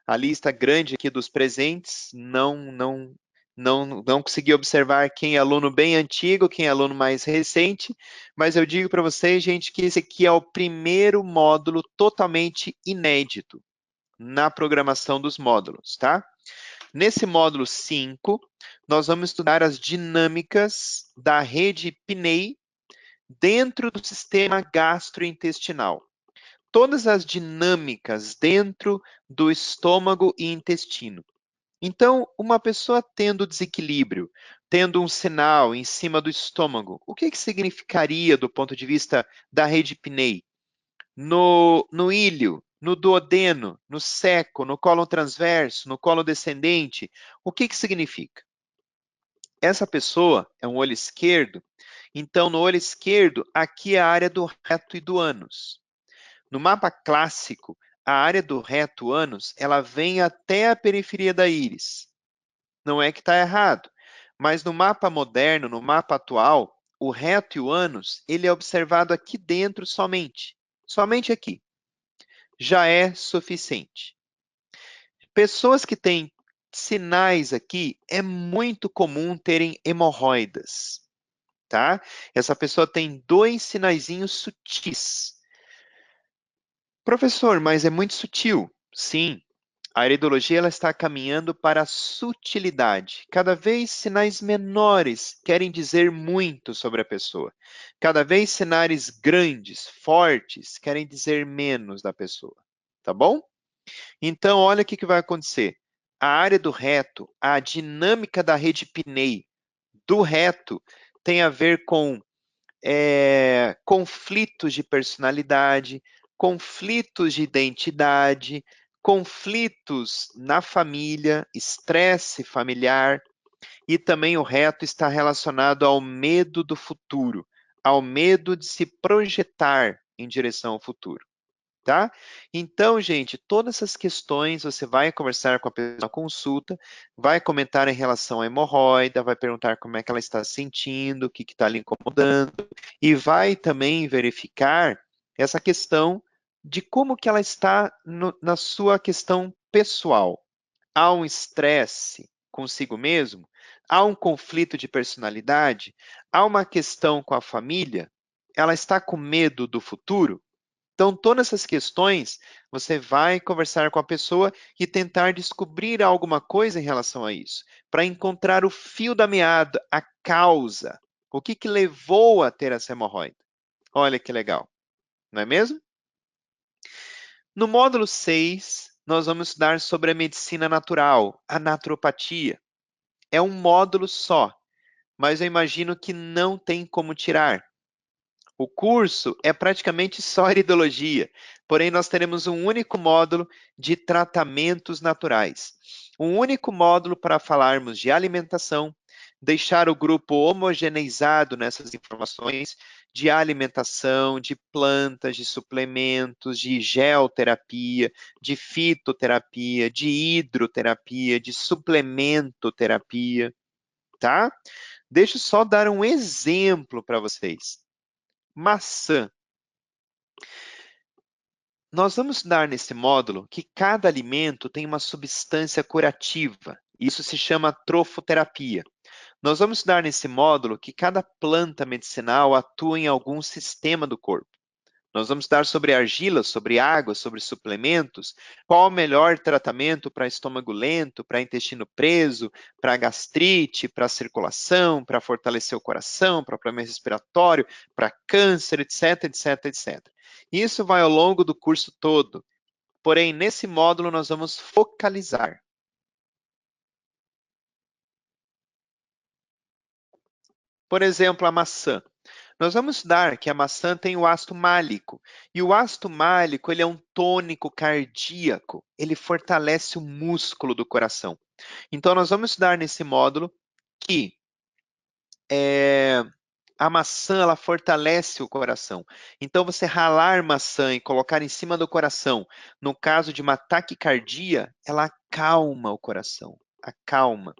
A lista grande aqui dos presentes, não consegui observar quem é aluno bem antigo, quem é aluno mais recente, mas eu digo para vocês, gente, que esse aqui é o primeiro módulo totalmente inédito na programação dos módulos, tá? Nesse módulo 5, nós vamos estudar as dinâmicas da rede PNEI dentro do sistema gastrointestinal. todas as dinâmicas dentro do estômago e intestino. Então, uma pessoa tendo desequilíbrio, tendo um sinal em cima do estômago, o que significaria do ponto de vista da rede Pinei? No ilho, no duodeno, no seco, no cólon transverso, no cólon descendente, o que significa? Essa pessoa é um olho esquerdo, então no olho esquerdo, aqui é a área do reto e do ânus. No mapa clássico, a área do reto ânus, ela vem até a periferia da íris. Não é que está errado, mas no mapa moderno, no mapa atual, o reto e o ânus, ele é observado aqui dentro somente aqui. Já é suficiente. Pessoas que têm sinais aqui, é muito comum terem hemorroidas, tá? Essa pessoa tem 2 sinaizinhos sutis. Professor, mas é muito sutil. Sim, a iridologia ela está caminhando para a sutilidade. Cada vez sinais menores querem dizer muito sobre a pessoa. Cada vez sinais grandes, fortes, querem dizer menos da pessoa. Tá bom? Então, olha o que vai acontecer. A área do reto, a dinâmica da rede Pinei do reto tem a ver com conflitos de personalidade, conflitos de identidade, conflitos na família, estresse familiar, e também o reto está relacionado ao medo do futuro, ao medo de se projetar em direção ao futuro. Tá? Então, gente, todas essas questões você vai conversar com a pessoa na consulta, vai comentar em relação à hemorroida, vai perguntar como é que ela está se sentindo, o que está lhe incomodando, e vai também verificar essa questão de como que ela está na sua questão pessoal. Há um estresse consigo mesmo? Há um conflito de personalidade? Há uma questão com a família? Ela está com medo do futuro? Então, todas essas questões, você vai conversar com a pessoa e tentar descobrir alguma coisa em relação a isso, para encontrar o fio da meada, a causa. O que levou a ter essa hemorroida? Olha que legal, não é mesmo? No módulo 6, nós vamos estudar sobre a medicina natural, a naturopatia. É um módulo só, mas eu imagino que não tem como tirar. O curso é praticamente só iridologia, porém nós teremos um único módulo de tratamentos naturais. Um único módulo para falarmos de alimentação, deixar o grupo homogeneizado nessas informações de alimentação, de plantas, de suplementos, de geoterapia, de fitoterapia, de hidroterapia, de suplementoterapia, tá? Deixa eu só dar um exemplo para vocês. Maçã. Nós vamos estudar nesse módulo que cada alimento tem uma substância curativa. Isso se chama trofoterapia. Nós vamos estudar nesse módulo que cada planta medicinal atua em algum sistema do corpo. Nós vamos estudar sobre argila, sobre água, sobre suplementos, qual o melhor tratamento para estômago lento, para intestino preso, para gastrite, para circulação, para fortalecer o coração, para problema respiratório, para câncer, etc, etc, etc. Isso vai ao longo do curso todo. Porém, nesse módulo nós vamos focalizar. Por exemplo, a maçã. Nós vamos estudar que a maçã tem o ácido málico. E o ácido málico, ele é um tônico cardíaco. Ele fortalece o músculo do coração. Então, nós vamos estudar nesse módulo que a maçã, ela fortalece o coração. Então, você ralar maçã e colocar em cima do coração, no caso de uma taquicardia, ela acalma o coração. Acalma.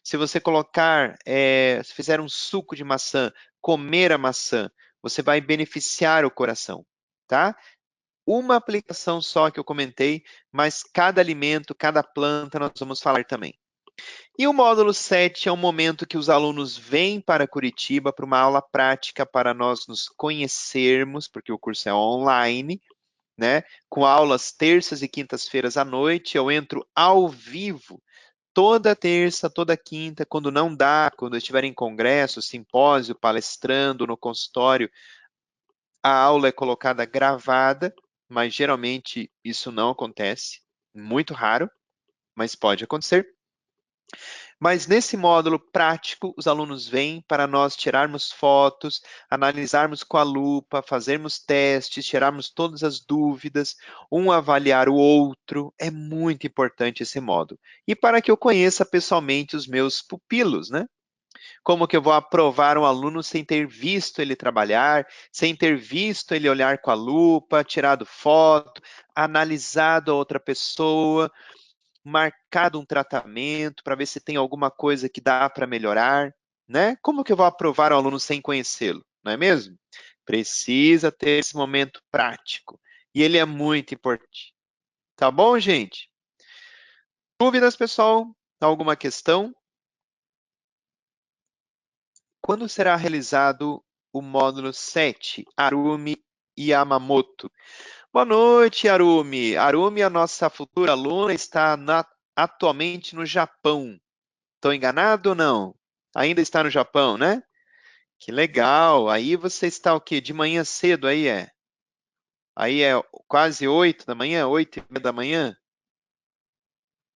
Se você colocar, se fizer um suco de maçã, comer a maçã, você vai beneficiar o coração, tá? Uma aplicação só que eu comentei, mas cada alimento, cada planta nós vamos falar também. E o módulo 7 é um momento que os alunos vêm para Curitiba para uma aula prática para nós nos conhecermos, porque o curso é online, né? Com aulas terças e quintas-feiras à noite, eu entro ao vivo toda terça, toda quinta, quando não dá, quando eu estiver em congresso, simpósio, palestrando no consultório, a aula é colocada gravada, mas geralmente isso não acontece, muito raro, mas pode acontecer. Mas nesse módulo prático, os alunos vêm para nós tirarmos fotos, analisarmos com a lupa, fazermos testes, tirarmos todas as dúvidas, um avaliar o outro. É muito importante esse módulo. E para que eu conheça pessoalmente os meus pupilos, né? Como que eu vou aprovar um aluno sem ter visto ele trabalhar, sem ter visto ele olhar com a lupa, tirado foto, analisado a outra pessoa, marcado um tratamento para ver se tem alguma coisa que dá para melhorar, né? Como que eu vou aprovar o aluno sem conhecê-lo, não é mesmo? Precisa ter esse momento prático. E ele é muito importante. Tá bom, gente? Dúvidas, pessoal? Alguma questão? Quando será realizado o módulo 7, Arumi Yamamoto? Boa noite, Arumi. Arumi, a nossa futura aluna, está atualmente no Japão. Estou enganado ou não? Ainda está no Japão, né? Que legal. Aí você está o quê? De manhã cedo aí é? Aí é quase 8 da manhã, 8:30 da manhã?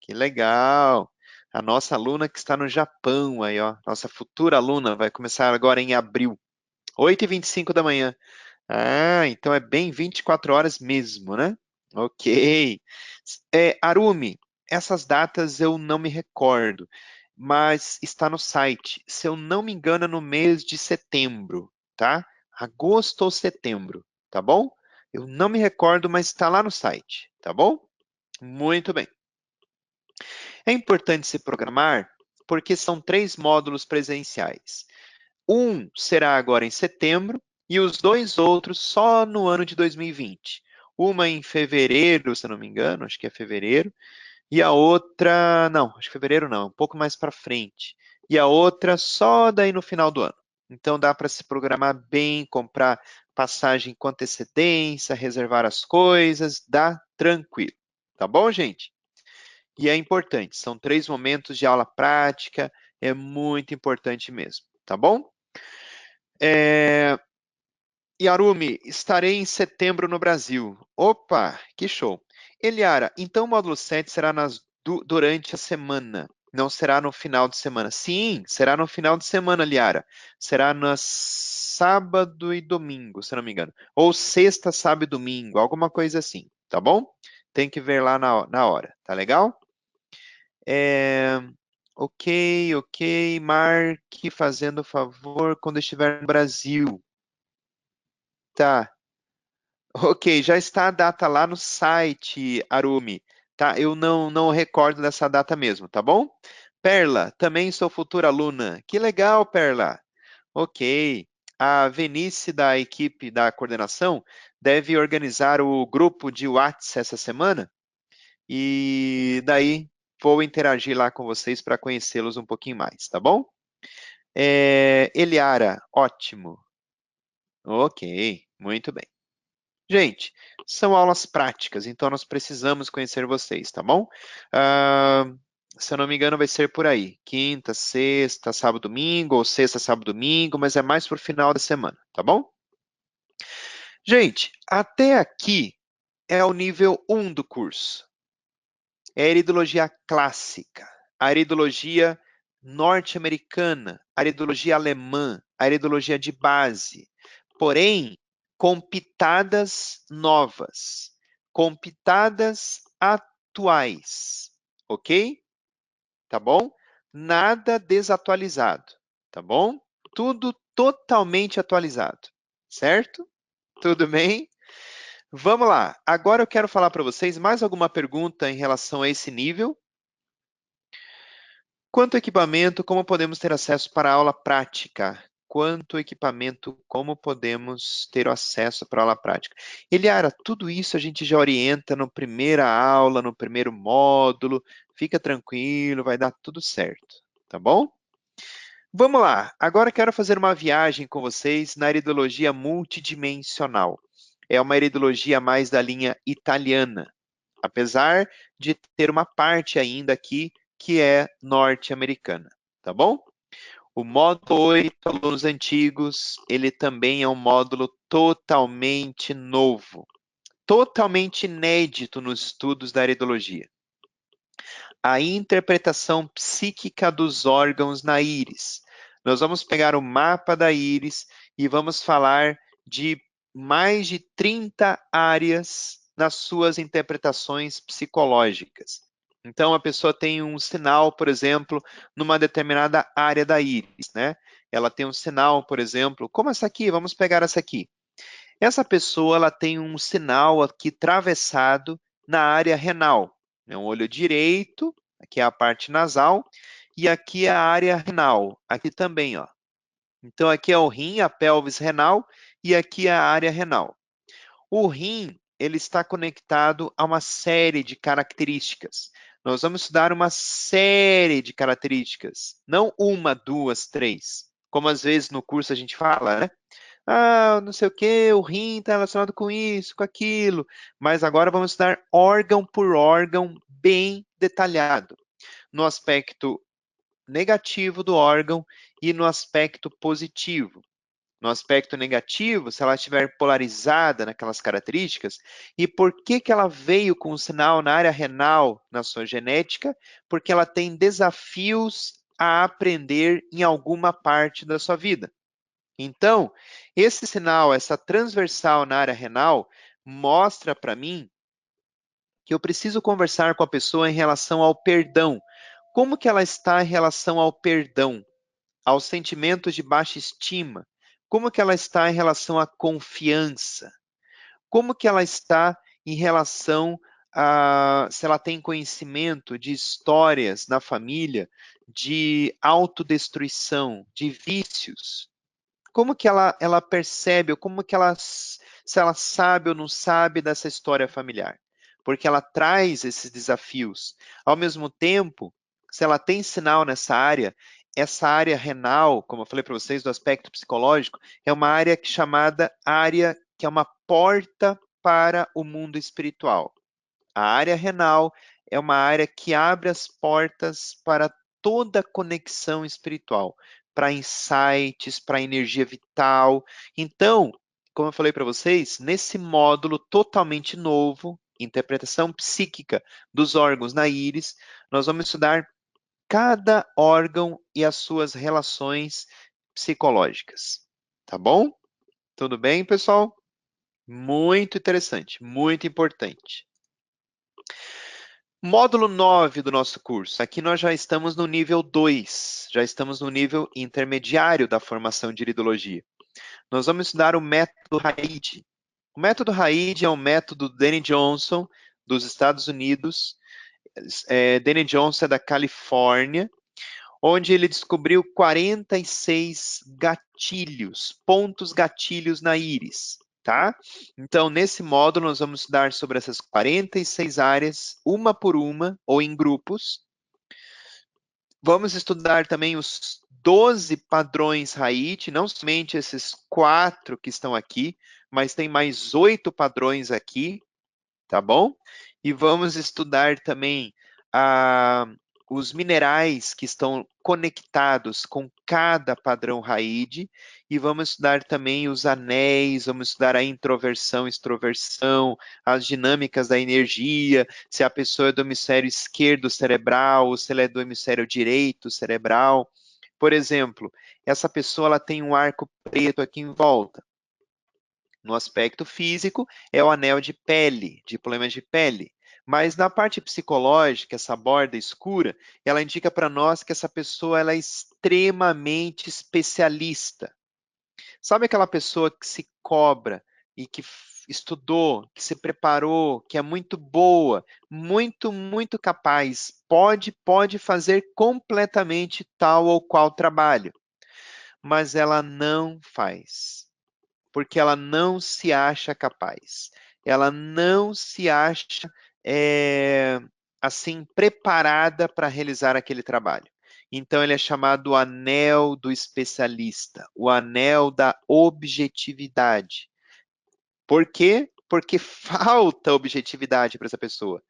Que legal. A nossa aluna que está no Japão aí, ó. Nossa futura aluna vai começar agora em abril. 8:25 da manhã. Ah, então é bem 24 horas mesmo, né? Ok. Arumi, essas datas eu não me recordo, mas está no site. Se eu não me engano, é no mês de setembro, tá? Agosto ou setembro, tá bom? Eu não me recordo, mas está lá no site, tá bom? Muito bem. É importante se programar porque são 3 módulos presenciais. Um será agora em setembro e os 2 outros só no ano de 2020. Uma em fevereiro, se eu não me engano, acho que é fevereiro, e a outra, não, acho que fevereiro não, um pouco mais para frente. E a outra só daí no final do ano. Então dá para se programar bem, comprar passagem com antecedência, reservar as coisas, dá tranquilo. Tá bom, gente? E é importante, são 3 momentos de aula prática, é muito importante mesmo, tá bom? Yarumi, estarei em setembro no Brasil. Opa, que show. Eliara, então o módulo 7 será durante a semana, não será no final de semana. Sim, será no final de semana, Liara. Será no sábado e domingo, se não me engano. Ou sexta, sábado e domingo, alguma coisa assim, tá bom? Tem que ver lá na hora, tá legal? Ok, marque fazendo favor quando estiver no Brasil. Tá. Ok, já está a data lá no site, Arumi, tá? Eu não recordo dessa data mesmo, tá bom? Perla, também sou futura aluna. Que legal, Perla. Ok. A Venice da equipe da coordenação deve organizar o grupo de Whats essa semana e daí vou interagir lá com vocês para conhecê-los um pouquinho mais, tá bom? Eliara, ótimo. Ok, muito bem. Gente, são aulas práticas, então nós precisamos conhecer vocês, tá bom? Ah, se eu não me engano, vai ser por aí. Quinta, sexta, sábado, domingo, ou sexta, sábado, domingo, mas é mais pro final da semana, tá bom? Gente, até aqui é o nível 1 do curso. É a iridologia clássica, a iridologia norte-americana, a iridologia alemã, a iridologia de base. Porém, com pitadas novas, com pitadas atuais, ok? Tá bom? Nada desatualizado, tá bom? Tudo totalmente atualizado, certo? Tudo bem? Vamos lá. Agora eu quero falar para vocês mais alguma pergunta em relação a esse nível. Quanto ao equipamento, como podemos ter acesso para a aula prática? Quanto ao equipamento, como podemos ter acesso para a aula prática? Eliara, tudo isso a gente já orienta na primeira aula, no primeiro módulo. Fica tranquilo, vai dar tudo certo, tá bom? Vamos lá, agora quero fazer uma viagem com vocês na iridologia multidimensional. É uma iridologia mais da linha italiana, apesar de ter uma parte ainda aqui que é norte-americana, tá bom? O módulo 8, alunos antigos, ele também é um módulo totalmente novo, totalmente inédito nos estudos da iridologia. A interpretação psíquica dos órgãos na íris. Nós vamos pegar o mapa da íris e vamos falar de mais de 30 áreas nas suas interpretações psicológicas. Então, a pessoa tem um sinal, por exemplo, numa determinada área da íris, né? Ela tem um sinal, por exemplo, como essa aqui, vamos pegar essa aqui. Essa pessoa ela tem um sinal aqui atravessado na área renal. É um olho direito, aqui é a parte nasal, e aqui é a área renal, aqui também, ó. Então aqui é o rim, a pelvis renal, e aqui é a área renal. O rim, ele está conectado a uma série de características. Nós vamos estudar uma série de características, não uma, duas, três, como às vezes no curso a gente fala, né? Ah, não sei o que, o rim está relacionado com isso, com aquilo. Mas agora vamos estudar órgão por órgão, bem detalhado, no aspecto negativo do órgão e no aspecto positivo. No aspecto negativo, se ela estiver polarizada naquelas características, e por que que ela veio com um sinal na área renal na sua genética? Porque ela tem desafios a aprender em alguma parte da sua vida. Então, esse sinal, essa transversal na área renal, mostra para mim que eu preciso conversar com a pessoa em relação ao perdão. Como que ela está em relação ao perdão, aos sentimentos de baixa estima? Como que ela está em relação à confiança? Como que ela está em relação a se ela tem conhecimento de histórias na família de autodestruição, de vícios? Como que ela percebe, ou como que ela, se ela sabe ou não sabe dessa história familiar? Porque ela traz esses desafios. Ao mesmo tempo, se ela tem sinal nessa área, essa área renal, como eu falei para vocês, do aspecto psicológico, é uma área chamada área que é uma porta para o mundo espiritual. A área renal é uma área que abre as portas para toda conexão espiritual, para insights, para energia vital. Então, como eu falei para vocês, nesse módulo totalmente novo, interpretação psíquica dos órgãos na íris, nós vamos estudar cada órgão e as suas relações psicológicas. Tá bom? Tudo bem, pessoal? Muito interessante, muito importante. Módulo 9 do nosso curso. Aqui nós já estamos no nível 2, já estamos no nível intermediário da formação de iridologia. Nós vamos estudar o método Haid. O método Haid é um método do Danny Johnson, dos Estados Unidos. Danny Johnson é da Califórnia, onde ele descobriu 46 gatilhos, pontos gatilhos na íris. Tá? Então, nesse módulo, nós vamos estudar sobre essas 46 áreas, uma por uma, ou em grupos. Vamos estudar também os 12 padrões Haid, não somente esses 4 que estão aqui, mas tem mais 8 padrões aqui, tá bom? E vamos estudar também os minerais que estão conectados com cada padrão Haid, e vamos estudar também os anéis, vamos estudar a introversão, extroversão, as dinâmicas da energia, se a pessoa é do hemisfério esquerdo cerebral, ou se ela é do hemisfério direito cerebral. Por exemplo, essa pessoa ela tem um arco preto aqui em volta. No aspecto físico, é o anel de pele, de problemas de pele. Mas na parte psicológica, essa borda escura, ela indica para nós que essa pessoa ela é extremamente especialista. Sabe aquela pessoa que se cobra e que estudou, que se preparou, que é muito boa, muito capaz, pode fazer completamente tal ou qual trabalho, mas ela não faz porque ela não se acha capaz, ela não se acha assim preparada para realizar aquele trabalho. Então ele é chamado o anel do especialista, o anel da objetividade. Por quê? Porque falta objetividade para essa pessoa.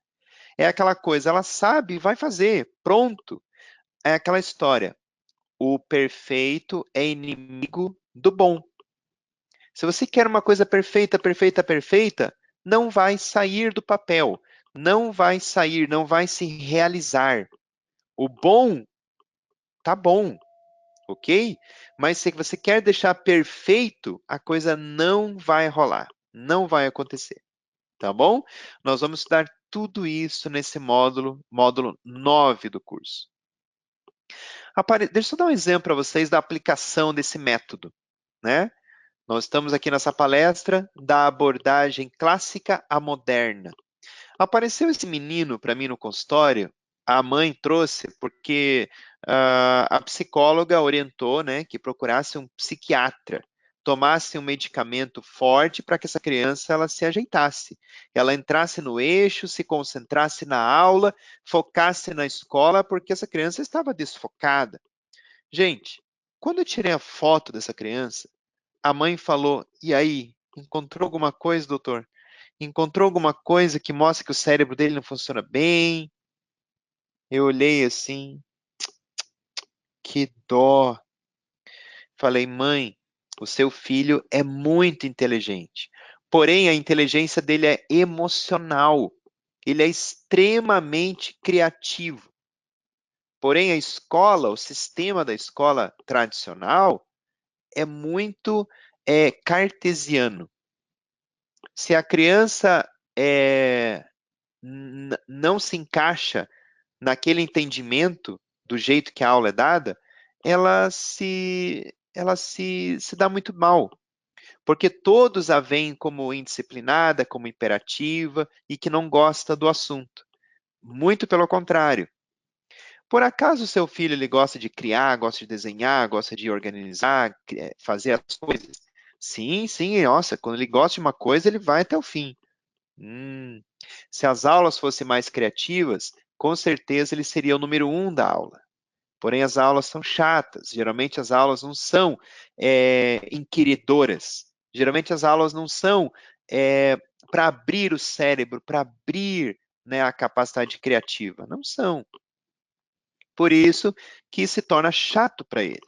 É aquela coisa, ela sabe, vai fazer, pronto. É aquela história. O perfeito é inimigo do bom. Se você quer uma coisa perfeita, não vai sair do papel, não vai sair, não vai se realizar. O bom tá bom, ok? Mas se você quer deixar perfeito, a coisa não vai rolar, não vai acontecer, tá bom? Nós vamos estudar tudo isso nesse módulo 9 do curso. Deixa eu dar um exemplo para vocês da aplicação desse método, né? Nós estamos aqui nessa palestra da abordagem clássica à moderna. Apareceu esse menino para mim no consultório, a mãe trouxe porque a psicóloga orientou, né, que procurasse um psiquiatra, tomasse um medicamento forte para que essa criança ela se ajeitasse, ela entrasse no eixo, se concentrasse na aula, focasse na escola, porque essa criança estava desfocada. Gente, quando eu tirei a foto dessa criança, a mãe falou: "E aí, encontrou alguma coisa, doutor? Encontrou alguma coisa que mostra que o cérebro dele não funciona bem?" Eu olhei assim, que dó. Falei: "Mãe, o seu filho é muito inteligente. Porém, a inteligência dele é emocional. Ele é extremamente criativo. Porém, a escola, o sistema da escola tradicional é muito cartesiano. Se a criança não se encaixa naquele entendimento do jeito que a aula é dada, ela se dá muito mal, porque todos a veem como indisciplinada, como imperativa e que não gosta do assunto. Muito pelo contrário. Por acaso o seu filho ele gosta de criar, gosta de desenhar, gosta de organizar, fazer as coisas? Sim, sim, nossa, quando ele gosta de uma coisa, ele vai até o fim. Hum, Se as aulas fossem mais criativas, com certeza ele seria o número um da aula. Porém, as aulas são chatas. Geralmente, as aulas não são inquiridoras. Geralmente, as aulas não são para abrir o cérebro, para abrir, né, a capacidade criativa. Não são. Por isso que se torna chato para ele.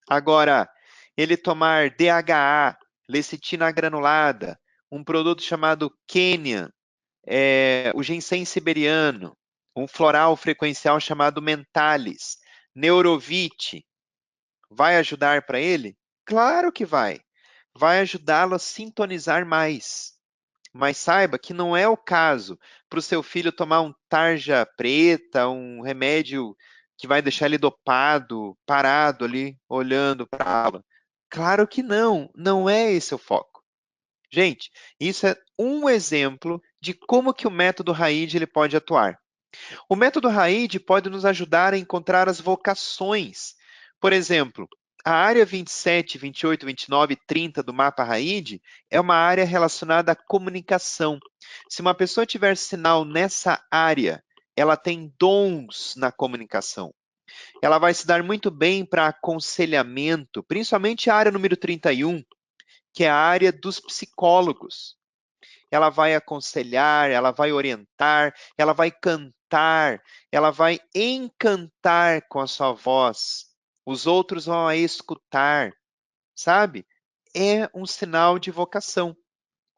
Agora, ele tomar DHA, lecitina granulada, um produto chamado Kenyan, o ginseng siberiano, um floral frequencial chamado Mentalis, Neurovite, vai ajudar para ele? Claro que vai. Vai ajudá-lo a sintonizar mais. Mas saiba que não é o caso para o seu filho tomar um tarja preta, um remédio que vai deixar ele dopado, parado ali, olhando para a aula. Claro que não, não é esse o foco. Gente, isso é um exemplo de como que o método RAID ele pode atuar. O método RAID pode nos ajudar a encontrar as vocações. Por exemplo, a área 27, 28, 29 e 30 do mapa RAID é uma área relacionada à comunicação. Se uma pessoa tiver sinal nessa área, ela tem dons na comunicação. Ela vai se dar muito bem para aconselhamento, principalmente a área número 31, que é a área dos psicólogos. Ela vai aconselhar, ela vai orientar, ela vai cantar, ela vai encantar com a sua voz. Os outros vão a escutar, sabe? É um sinal de vocação.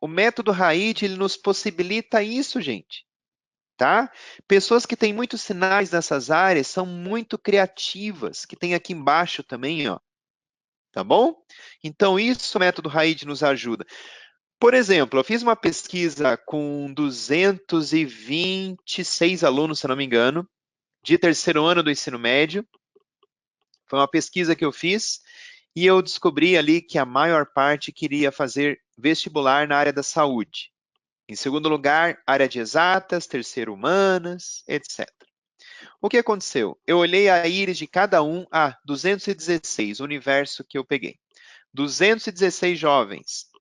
O método RAID, ele nos possibilita isso, gente, tá? Pessoas que têm muitos sinais nessas áreas são muito criativas, que tem aqui embaixo também, ó, tá bom? Então, isso o método RAID nos ajuda. Por exemplo, eu fiz uma pesquisa com 226 alunos, se não me engano, de terceiro ano do ensino médio. Foi uma pesquisa que eu fiz e eu descobri ali que a maior parte queria fazer vestibular na área da saúde. Em segundo lugar, área de exatas, terceiro humanas, etc. O que aconteceu? Eu olhei a íris de cada um, 216, o universo que eu peguei. 216 jovens.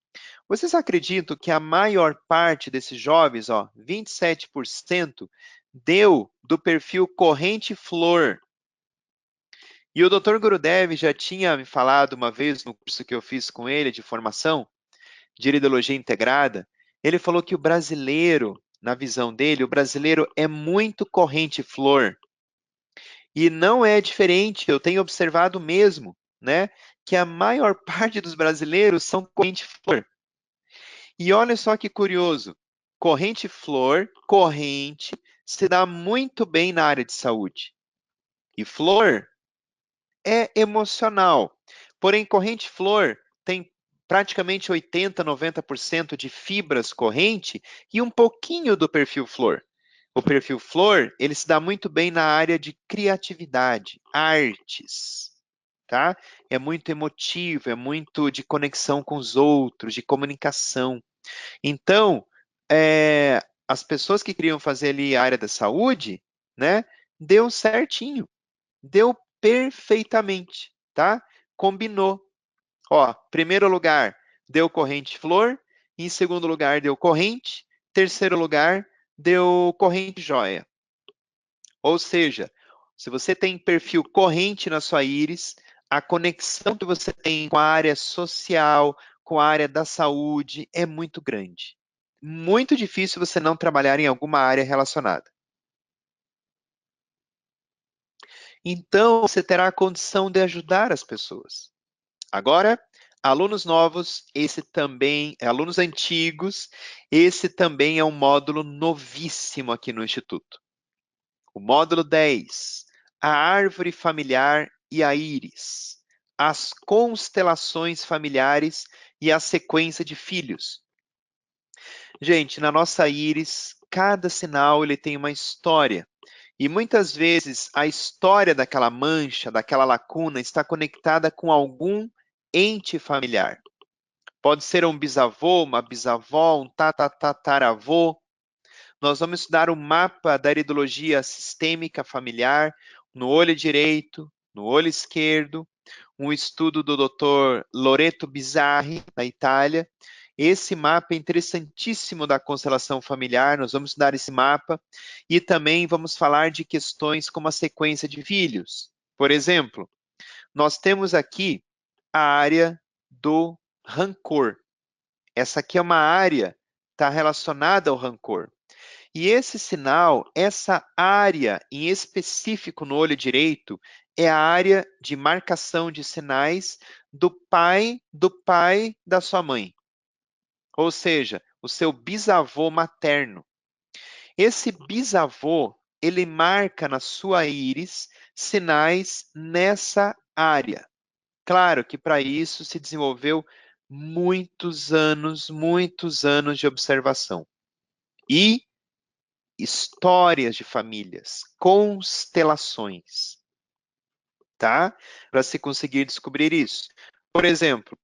Vocês acreditam que a maior parte desses jovens, 27%, deu do perfil corrente flor? E o Dr. Gurudev já tinha me falado uma vez no curso que eu fiz com ele de formação de iridologia integrada, ele falou que o brasileiro, na visão dele, o brasileiro é muito corrente flor. E não é diferente, eu tenho observado mesmo, né, que a maior parte dos brasileiros são corrente flor. E olha só que curioso, corrente flor, corrente, se dá muito bem na área de saúde. E flor é emocional. Porém, corrente flor tem praticamente 80, 90% de fibras corrente e um pouquinho do perfil flor. O perfil flor, ele se dá muito bem na área de criatividade, artes, tá? É muito emotivo, é muito de conexão com os outros, de comunicação. Então, as pessoas que queriam fazer ali a área da saúde, né, deu certinho, deu perfeitamente, tá? Combinou. Ó, primeiro lugar, deu corrente flor, em segundo lugar, deu corrente, terceiro lugar, deu corrente joia. Ou seja, se você tem perfil corrente na sua íris, a conexão que você tem com a área social, com a área da saúde é muito grande. Muito difícil você não trabalhar em alguma área relacionada. Então, você terá a condição de ajudar as pessoas. Agora, alunos novos, esse também, alunos antigos, esse também é um módulo novíssimo aqui no Instituto. O módulo 10, a árvore familiar e a íris, as constelações familiares e a sequência de filhos. Gente, na nossa íris, cada sinal ele tem uma história. E muitas vezes a história daquela mancha, daquela lacuna, está conectada com algum ente familiar. Pode ser um bisavô, uma bisavó, um tataravô. Nós vamos estudar o mapa da iridologia sistêmica familiar no olho direito, no olho esquerdo, um estudo do Dr. Loreto Bizzarri, na Itália. Esse mapa é interessantíssimo da constelação familiar, nós vamos estudar esse mapa e também vamos falar de questões como a sequência de filhos. Por exemplo, nós temos aqui a área do rancor. Essa aqui é uma área está relacionada ao rancor. E esse sinal, essa área em específico no olho direito, é a área de marcação de sinais do pai da sua mãe. Ou seja, o seu bisavô materno. Esse bisavô, ele marca na sua íris sinais nessa área. Claro que para isso se desenvolveu muitos anos de observação. E histórias de famílias, constelações, tá? Para se conseguir descobrir isso. Por exemplo,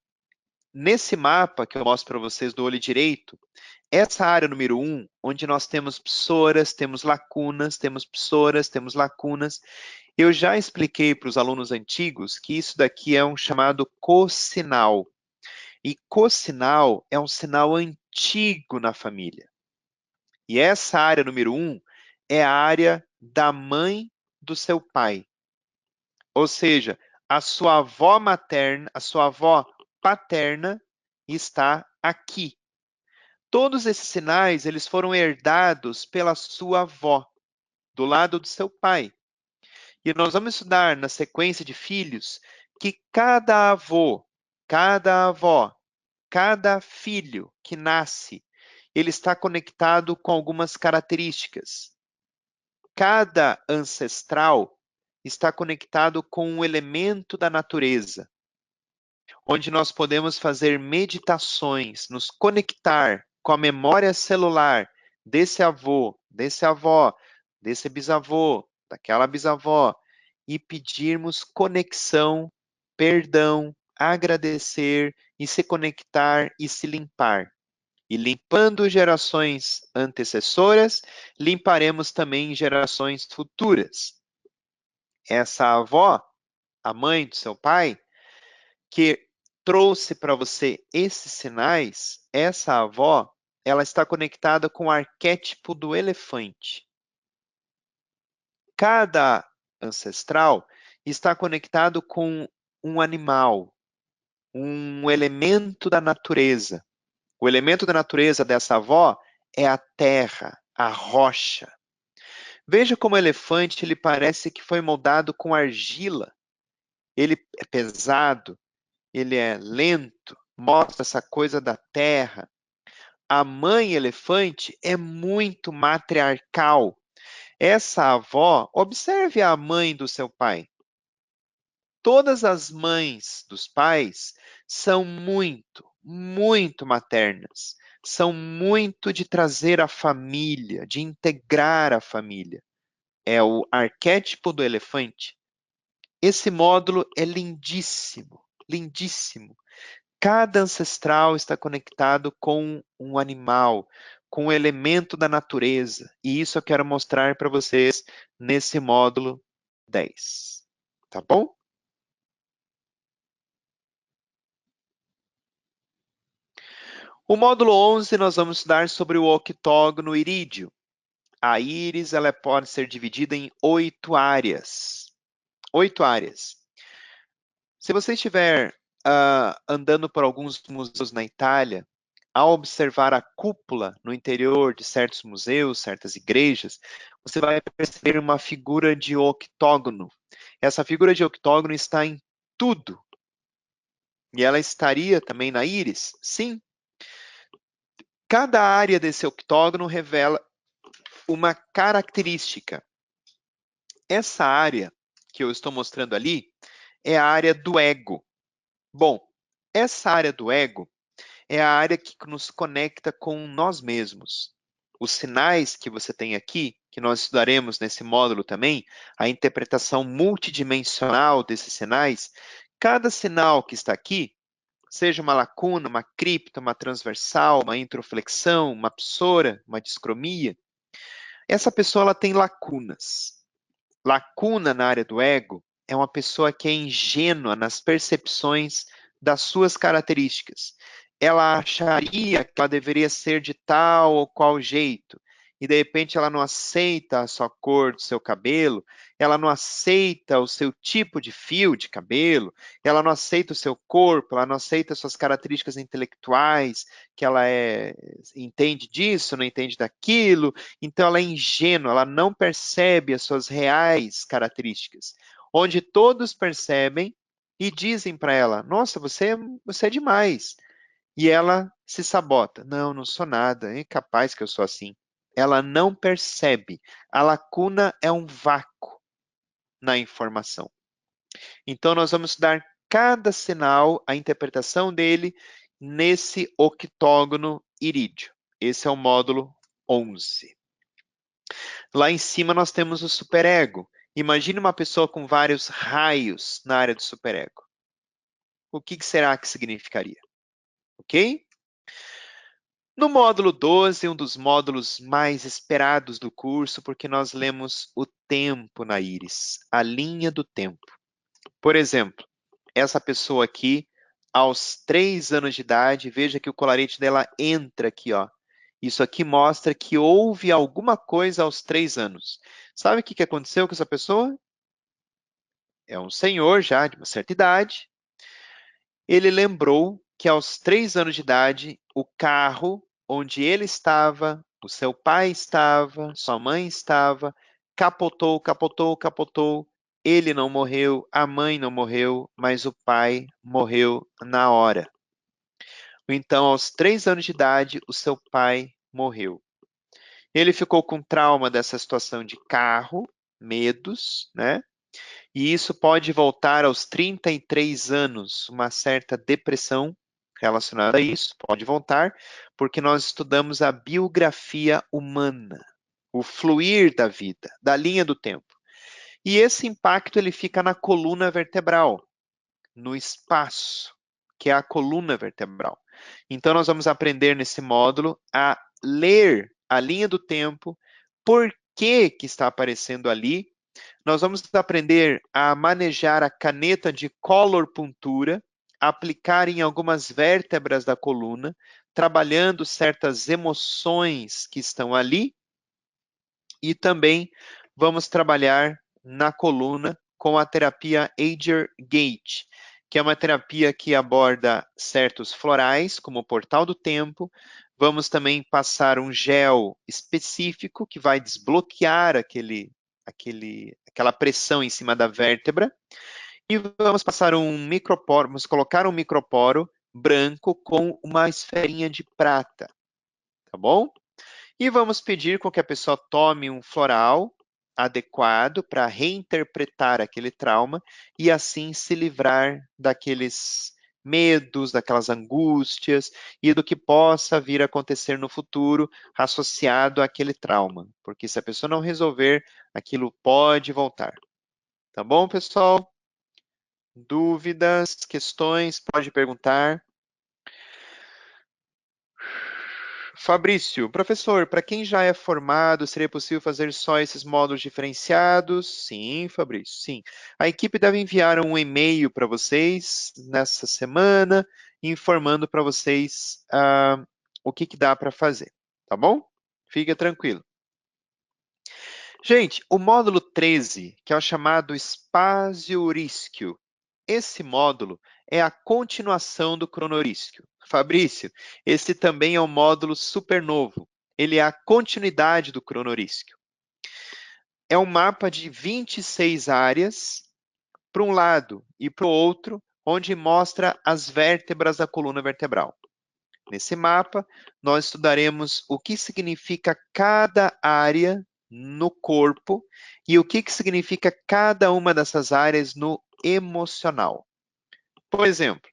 nesse mapa que eu mostro para vocês do olho direito, essa área número 1, onde nós temos psoras, temos lacunas, temos psoras, temos lacunas, eu já expliquei para os alunos antigos que isso daqui é um chamado cossinal. E cossinal é um sinal antigo na família. E essa área número 1 é a área da mãe do seu pai. Ou seja, a sua avó materna, a sua avó paterna está aqui. Todos esses sinais, eles foram herdados pela sua avó, do lado do seu pai. E nós vamos estudar na sequência de filhos que cada avô, cada avó, cada filho que nasce, ele está conectado com algumas características. Cada ancestral está conectado com um elemento da natureza, onde nós podemos fazer meditações, nos conectar com a memória celular desse avô, desse avó, desse bisavô, daquela bisavó, e pedirmos conexão, perdão, agradecer e se conectar e se limpar. E limpando gerações antecessoras, limparemos também gerações futuras. Essa avó, a mãe do seu pai, que trouxe para você esses sinais, essa avó, ela está conectada com o arquétipo do elefante. Cada ancestral está conectado com um animal, um elemento da natureza. O elemento da natureza dessa avó é a terra, a rocha. Veja como o elefante ele parece que foi moldado com argila. Ele é pesado, ele é lento, mostra essa coisa da terra. a mãe elefante é muito matriarcal. Essa avó, observe a mãe do seu pai. Todas as mães dos pais são muito maternas. São muito de trazer a família, de integrar a família. É o arquétipo do elefante. Esse módulo é lindíssimo, lindíssimo. Cada ancestral está conectado com um animal, com um elemento da natureza. E isso eu quero mostrar para vocês nesse módulo 10. Tá bom? O módulo 11 nós vamos estudar sobre o octógono irídeo. A íris ela pode ser dividida em 8 áreas. 8 áreas. Se você estiver andando por alguns museus na Itália, ao observar a cúpula no interior de certos museus, certas igrejas, você vai perceber uma figura de octógono. Essa figura de octógono está em tudo. E ela estaria também na íris? Sim. Cada área desse octógono revela uma característica. Essa área que eu estou mostrando ali é a área do ego. Bom, essa área do ego é a área que nos conecta com nós mesmos. Os sinais que você tem aqui, que nós estudaremos nesse módulo também, a interpretação multidimensional desses sinais, cada sinal que está aqui, seja uma lacuna, uma cripta, uma transversal, uma introflexão, uma psora, uma discromia, essa pessoa ela tem lacunas. Lacuna na área do ego é uma pessoa que é ingênua nas percepções das suas características. Ela acharia que ela deveria ser de tal ou qual jeito, e de repente ela não aceita a sua cor do seu cabelo, ela não aceita o seu tipo de fio de cabelo, ela não aceita o seu corpo, ela não aceita as suas características intelectuais, que ela entende disso, não entende daquilo, então ela é ingênua, ela não percebe as suas reais características, onde todos percebem e dizem para ela: nossa, você é demais. E ela se sabota. Não, não sou nada, é capaz que eu sou assim. Ela não percebe. A lacuna é um vácuo na informação. Então, nós vamos estudar cada sinal, a interpretação dele, nesse octógono irídeo. Esse é o módulo 11. Lá em cima nós temos o superego. Imagine uma pessoa com vários raios na área do superego. O que será que significaria? Ok? No módulo 12, um dos módulos mais esperados do curso, porque nós lemos o tempo na íris, a linha do tempo. Por exemplo, essa pessoa aqui, aos 3 anos de idade, veja que o colarete dela entra aqui, ó. Isso aqui mostra que houve alguma coisa aos 3 anos. Sabe o que aconteceu com essa pessoa? É um senhor já de uma certa idade. Ele lembrou que aos 3 anos de idade, o carro onde ele estava, o seu pai estava, sua mãe estava, capotou, capotou, capotou. Ele não morreu, a mãe não morreu, mas o pai morreu na hora. Então, aos 3 anos de idade, o seu pai morreu. Ele ficou com trauma dessa situação de carro, medos, né? E isso pode voltar aos 33 anos, uma certa depressão relacionada a isso, pode voltar, porque nós estudamos a biografia humana, o fluir da vida, da linha do tempo. E esse impacto ele fica na coluna vertebral, no espaço, que é a coluna vertebral. Então nós vamos aprender nesse módulo a ler a linha do tempo, por que está aparecendo ali. Nós vamos aprender a manejar a caneta de color puntura, aplicar em algumas vértebras da coluna, trabalhando certas emoções que estão ali, e também vamos trabalhar na coluna com a terapia Ager-Gate, que é uma terapia que aborda certos florais, como o portal do tempo. Vamos também passar um gel específico que vai desbloquear aquela pressão em cima da vértebra. E vamos passar um microporo, vamos colocar um microporo branco com uma esferinha de prata. tá bom? E vamos pedir com que a pessoa tome um floral adequado para reinterpretar aquele trauma e assim se livrar daqueles medos, daquelas angústias e do que possa vir a acontecer no futuro associado àquele trauma. Porque se a pessoa não resolver, aquilo pode voltar. Tá bom, pessoal? Dúvidas, questões, pode perguntar. Fabrício, professor, para quem já é formado, seria possível fazer só esses módulos diferenciados? Sim, Fabrício, sim. A equipe deve enviar um e-mail para vocês nessa semana, informando para vocês o que dá para fazer, tá bom? Fica tranquilo. Gente, o módulo 13, que é o chamado Espaçio-Risco, esse módulo é a continuação do cronorísquio. Fabrício, esse também é um módulo super novo. Ele é a continuidade do cronorísquio. É um mapa de 26 áreas para um lado e para o outro, onde mostra as vértebras da coluna vertebral. Nesse mapa, nós estudaremos o que significa cada área no corpo e o que significa cada uma dessas áreas no emocional. Por exemplo,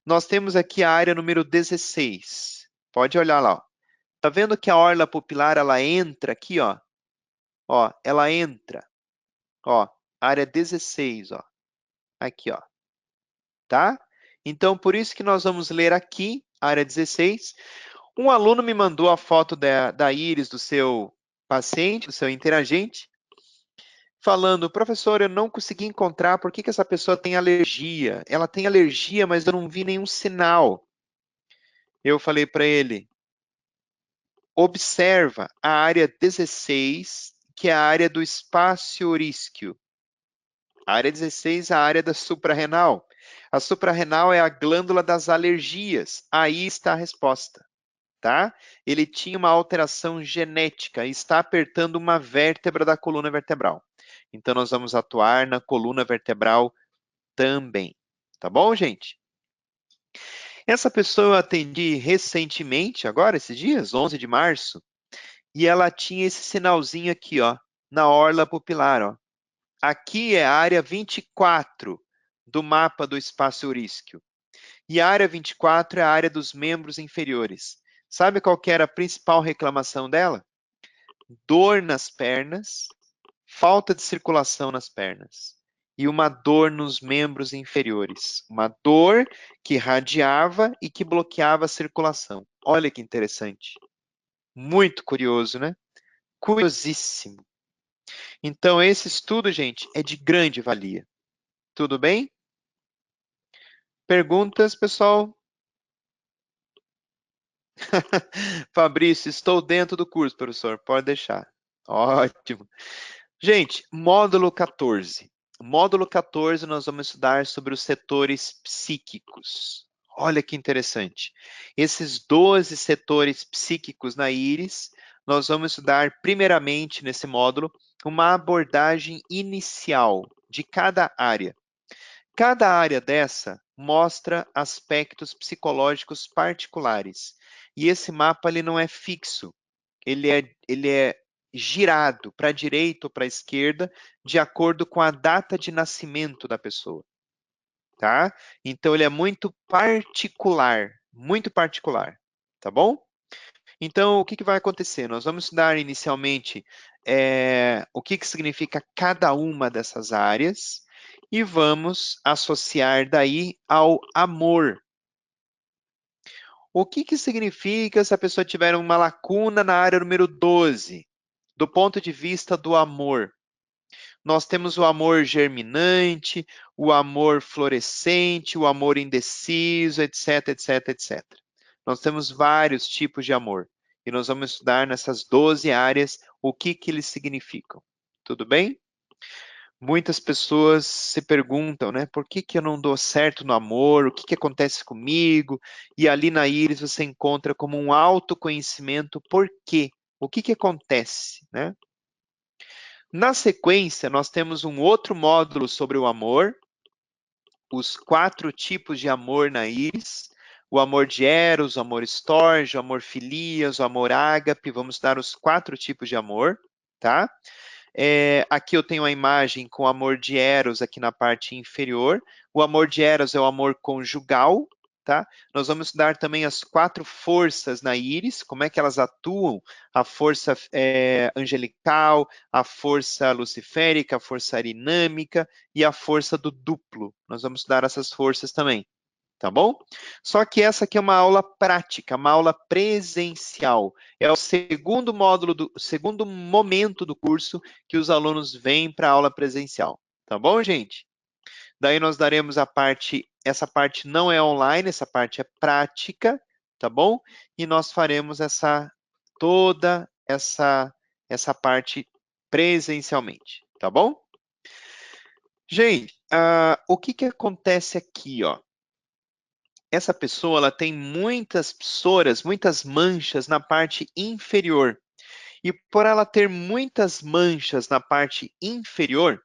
nós temos aqui a área número 16. Pode olhar lá. Ó. Tá vendo que a orla pupilar ela entra aqui, ó? Ó, ela entra. Ó, área 16, ó. Aqui, ó. Tá? Então, por isso que nós vamos ler aqui, área 16. Um aluno me mandou a foto da íris do seu paciente, do seu interagente, falando, professor, eu não consegui encontrar por que essa pessoa tem alergia. Ela tem alergia, mas eu não vi nenhum sinal. Eu falei para ele, observa a área 16, que é a área do espaçio-orísquio. A área 16 é a área da suprarrenal. A suprarrenal é a glândula das alergias. Aí está a resposta, tá? Ele tinha uma alteração genética e está apertando uma vértebra da coluna vertebral. Então, nós vamos atuar na coluna vertebral também. Tá bom, gente? Essa pessoa eu atendi recentemente, agora, esses dias, 11 de março, e ela tinha esse sinalzinho aqui, ó, na orla pupilar, ó. Aqui é a área 24 do mapa do espaço eurísquio. E a área 24 é a área dos membros inferiores. Sabe qual que era a principal reclamação dela? Dor nas pernas, falta de circulação nas pernas e uma dor nos membros inferiores. Uma dor que irradiava e que bloqueava a circulação. Olha que interessante. Muito curioso, né? Curiosíssimo. Então, esse estudo, gente, é de grande valia. Tudo bem? Perguntas, pessoal? Fabrício, estou dentro do curso, professor. Pode deixar. Ótimo. Gente, módulo 14. Módulo 14, nós vamos estudar sobre os setores psíquicos. Olha que interessante. Esses 12 setores psíquicos na íris, nós vamos estudar primeiramente nesse módulo uma abordagem inicial de cada área. Cada área dessa mostra aspectos psicológicos particulares. E esse mapa ele não é fixo, ele é girado para a direita ou para a esquerda, de acordo com a data de nascimento da pessoa. Tá? Então, ele é muito particular, tá bom? Então, o que vai acontecer? Nós vamos estudar inicialmente o que significa cada uma dessas áreas e vamos associar daí ao amor. O que significa se a pessoa tiver uma lacuna na área número 12, do ponto de vista do amor? Nós temos o amor germinante, o amor florescente, o amor indeciso, etc, etc, etc. Nós temos vários tipos de amor. E nós vamos estudar nessas 12 áreas o que eles significam. Tudo bem? Muitas pessoas se perguntam, né? Por que eu não dou certo no amor? O que acontece comigo? E ali na íris você encontra como um autoconhecimento por quê? O que acontece, né? Na sequência, nós temos um outro módulo sobre o amor, os 4 tipos de amor na íris, o amor de Eros, o amor Storge, o amor Filias, o amor Ágape. Vamos estudar os 4 tipos de amor, tá? Aqui eu tenho a imagem com o amor de Eros aqui na parte inferior. O amor de Eros é o amor conjugal, tá? Nós vamos estudar também as 4 forças na íris, como é que elas atuam, a força angelical, a força luciférica, a força arinâmica e a força do duplo. Nós vamos estudar essas forças também. Tá bom? Só que essa aqui é uma aula prática, uma aula presencial. É o segundo módulo, segundo momento do curso que os alunos vêm para a aula presencial. Tá bom, gente? Daí nós daremos essa parte não é online, essa parte é prática, tá bom? E nós faremos toda essa parte presencialmente, tá bom? Gente, o que acontece aqui, ó? Essa pessoa ela tem muitas psoras, muitas manchas na parte inferior. E por ela ter muitas manchas na parte inferior,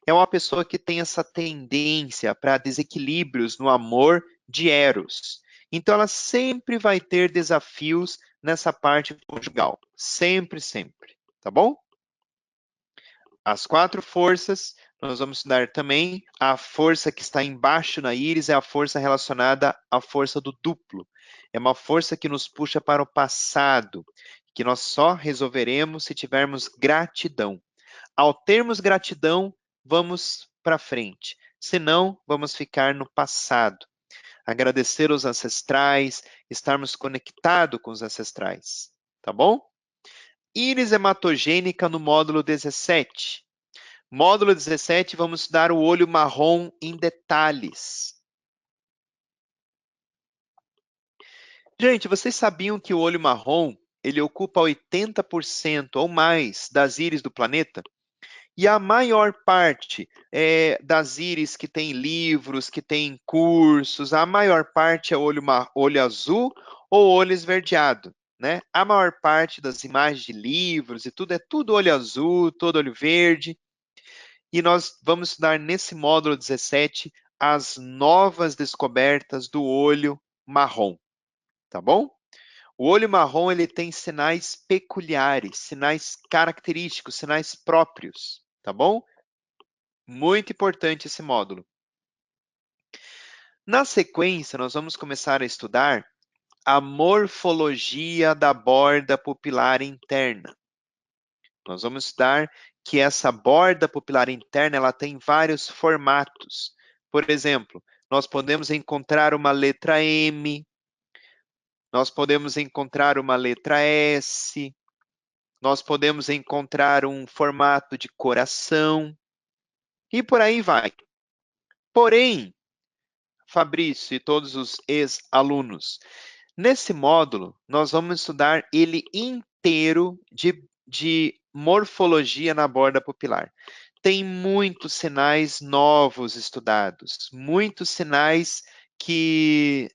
é uma pessoa que tem essa tendência para desequilíbrios no amor de Eros. Então ela sempre vai ter desafios nessa parte conjugal. Sempre, sempre. Tá bom? As 4 forças, nós vamos estudar também a força que está embaixo na íris, é a força relacionada à força do duplo. É uma força que nos puxa para o passado, que nós só resolveremos se tivermos gratidão. Ao termos gratidão, vamos para frente. Senão, vamos ficar no passado. Agradecer aos ancestrais, estarmos conectados com os ancestrais. Tá bom? Íris hematogênica no módulo 17. Módulo 17, vamos estudar o olho marrom em detalhes. Gente, vocês sabiam que o olho marrom, ele ocupa 80% ou mais das íris do planeta? E a maior parte das íris que tem livros, que tem cursos, a maior parte é olho azul ou olho esverdeado, né? A maior parte das imagens de livros e tudo é tudo olho azul, todo olho verde. E nós vamos estudar nesse módulo 17 as novas descobertas do olho marrom, tá bom? O olho marrom ele tem sinais peculiares, sinais característicos, sinais próprios, tá bom? Muito importante esse módulo. Na sequência, nós vamos começar a estudar a morfologia da borda pupilar interna. Nós vamos estudar que essa borda pupilar interna ela tem vários formatos. Por exemplo, nós podemos encontrar uma letra M, nós podemos encontrar uma letra S, nós podemos encontrar um formato de coração e por aí vai. Porém, Fabrício e todos os ex-alunos, nesse módulo nós vamos estudar ele inteiro de morfologia na borda pupilar. Tem muitos sinais novos estudados, muitos sinais que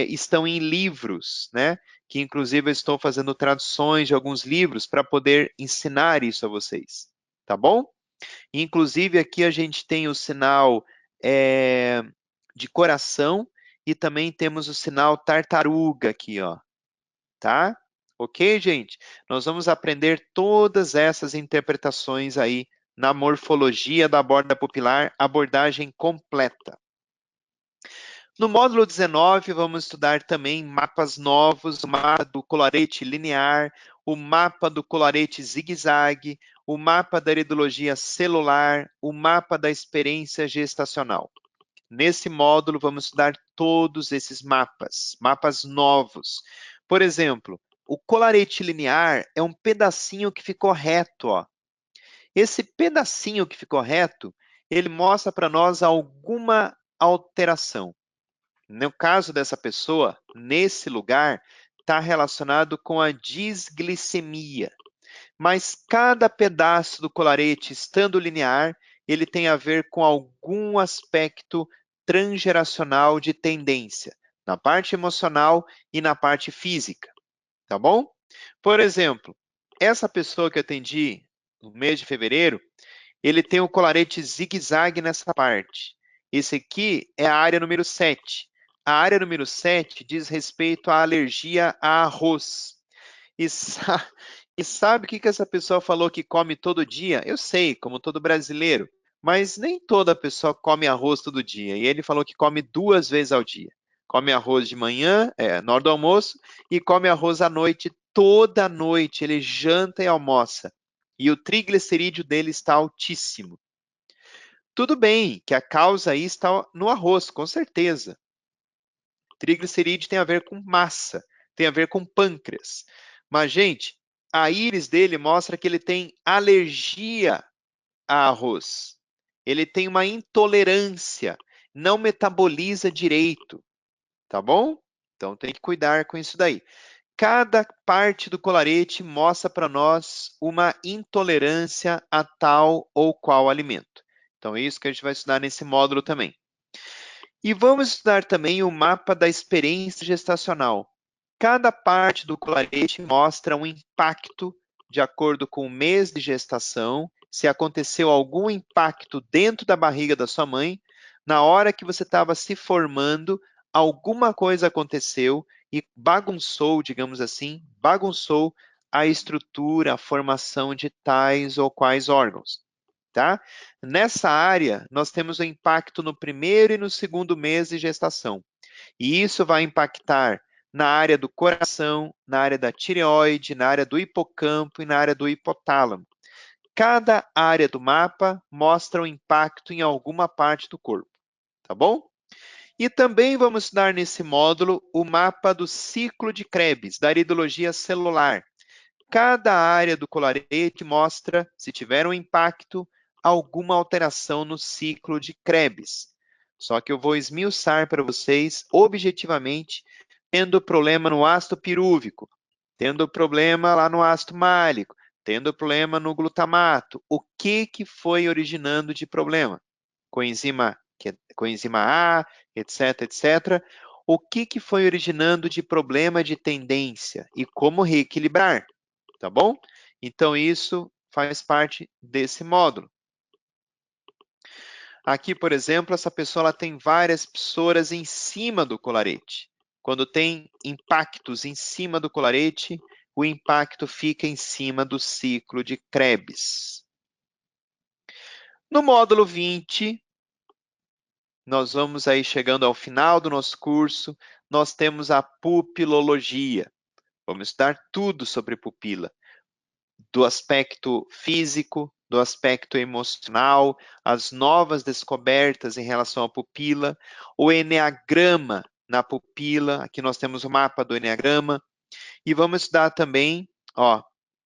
estão em livros, né? Que inclusive eu estou fazendo traduções de alguns livros para poder ensinar isso a vocês, tá bom? Inclusive aqui a gente tem o sinal de coração e também temos o sinal tartaruga aqui, ó, tá? Ok, gente? Nós vamos aprender todas essas interpretações aí na morfologia da borda pupilar, abordagem completa. No módulo 19, vamos estudar também mapas novos, o mapa do colorete linear, o mapa do colorete zigue-zague, o mapa da heredologia celular, o mapa da experiência gestacional. Nesse módulo, vamos estudar todos esses mapas, mapas novos. Por exemplo, o colarete linear é um pedacinho que ficou reto, ó. Esse pedacinho que ficou reto, ele mostra para nós alguma alteração. No caso dessa pessoa, nesse lugar, está relacionado com a disglicemia. Mas cada pedaço do colarete, estando linear, ele tem a ver com algum aspecto transgeracional de tendência, na parte emocional e na parte física, tá bom? Por exemplo, essa pessoa que eu atendi no mês de fevereiro, ele tem o colarete zigue-zague nessa parte. Esse aqui é a área número 7. a área número 7 diz respeito à alergia a arroz. E, e sabe o que essa pessoa falou que come todo dia? Eu sei, como todo brasileiro, mas nem toda pessoa come arroz todo dia. E ele falou que come 2 vezes ao dia. Come arroz de manhã, na hora do almoço, e come arroz à noite, toda noite. Ele janta e almoça. E o triglicerídeo dele está altíssimo. Tudo bem que a causa aí está no arroz, com certeza. Triglicerídeo tem a ver com massa, tem a ver com pâncreas. Mas, gente, a íris dele mostra que ele tem alergia a arroz. Ele tem uma intolerância, não metaboliza direito, tá bom? Então tem que cuidar com isso daí. Cada parte do colarete mostra para nós uma intolerância a tal ou qual alimento. Então é isso que a gente vai estudar nesse módulo também. E vamos estudar também o mapa da experiência gestacional. Cada parte do colarete mostra um impacto de acordo com o mês de gestação, se aconteceu algum impacto dentro da barriga da sua mãe, na hora que você estava se formando, alguma coisa aconteceu e bagunçou, digamos assim, bagunçou a estrutura, a formação de tais ou quais órgãos. Tá? Nessa área, nós temos o impacto no primeiro e no segundo mês de gestação. E isso vai impactar na área do coração, na área da tireoide, na área do hipocampo e na área do hipotálamo. Cada área do mapa mostra um impacto em alguma parte do corpo, tá bom? E também vamos estudar nesse módulo o mapa do ciclo de Krebs, da iridologia celular. Cada área do colarete mostra, se tiver um impacto, alguma alteração no ciclo de Krebs. Só que eu vou esmiuçar para vocês, objetivamente, tendo problema no ácido pirúvico, tendo problema lá no ácido málico, tendo problema no glutamato. O que foi originando de problema? Coenzima A, etc, etc. O que foi originando de problema de tendência e como reequilibrar? Tá bom? Então, isso faz parte desse módulo. Aqui, por exemplo, essa pessoa ela tem várias psoras em cima do colarete. Quando tem impactos em cima do colarete, o impacto fica em cima do ciclo de Krebs. No módulo 20, nós vamos aí chegando ao final do nosso curso, nós temos a pupilologia. Vamos estudar tudo sobre pupila. Do aspecto físico, do aspecto emocional, as novas descobertas em relação à pupila, o eneagrama na pupila, aqui nós temos o mapa do eneagrama, e vamos estudar também, ó,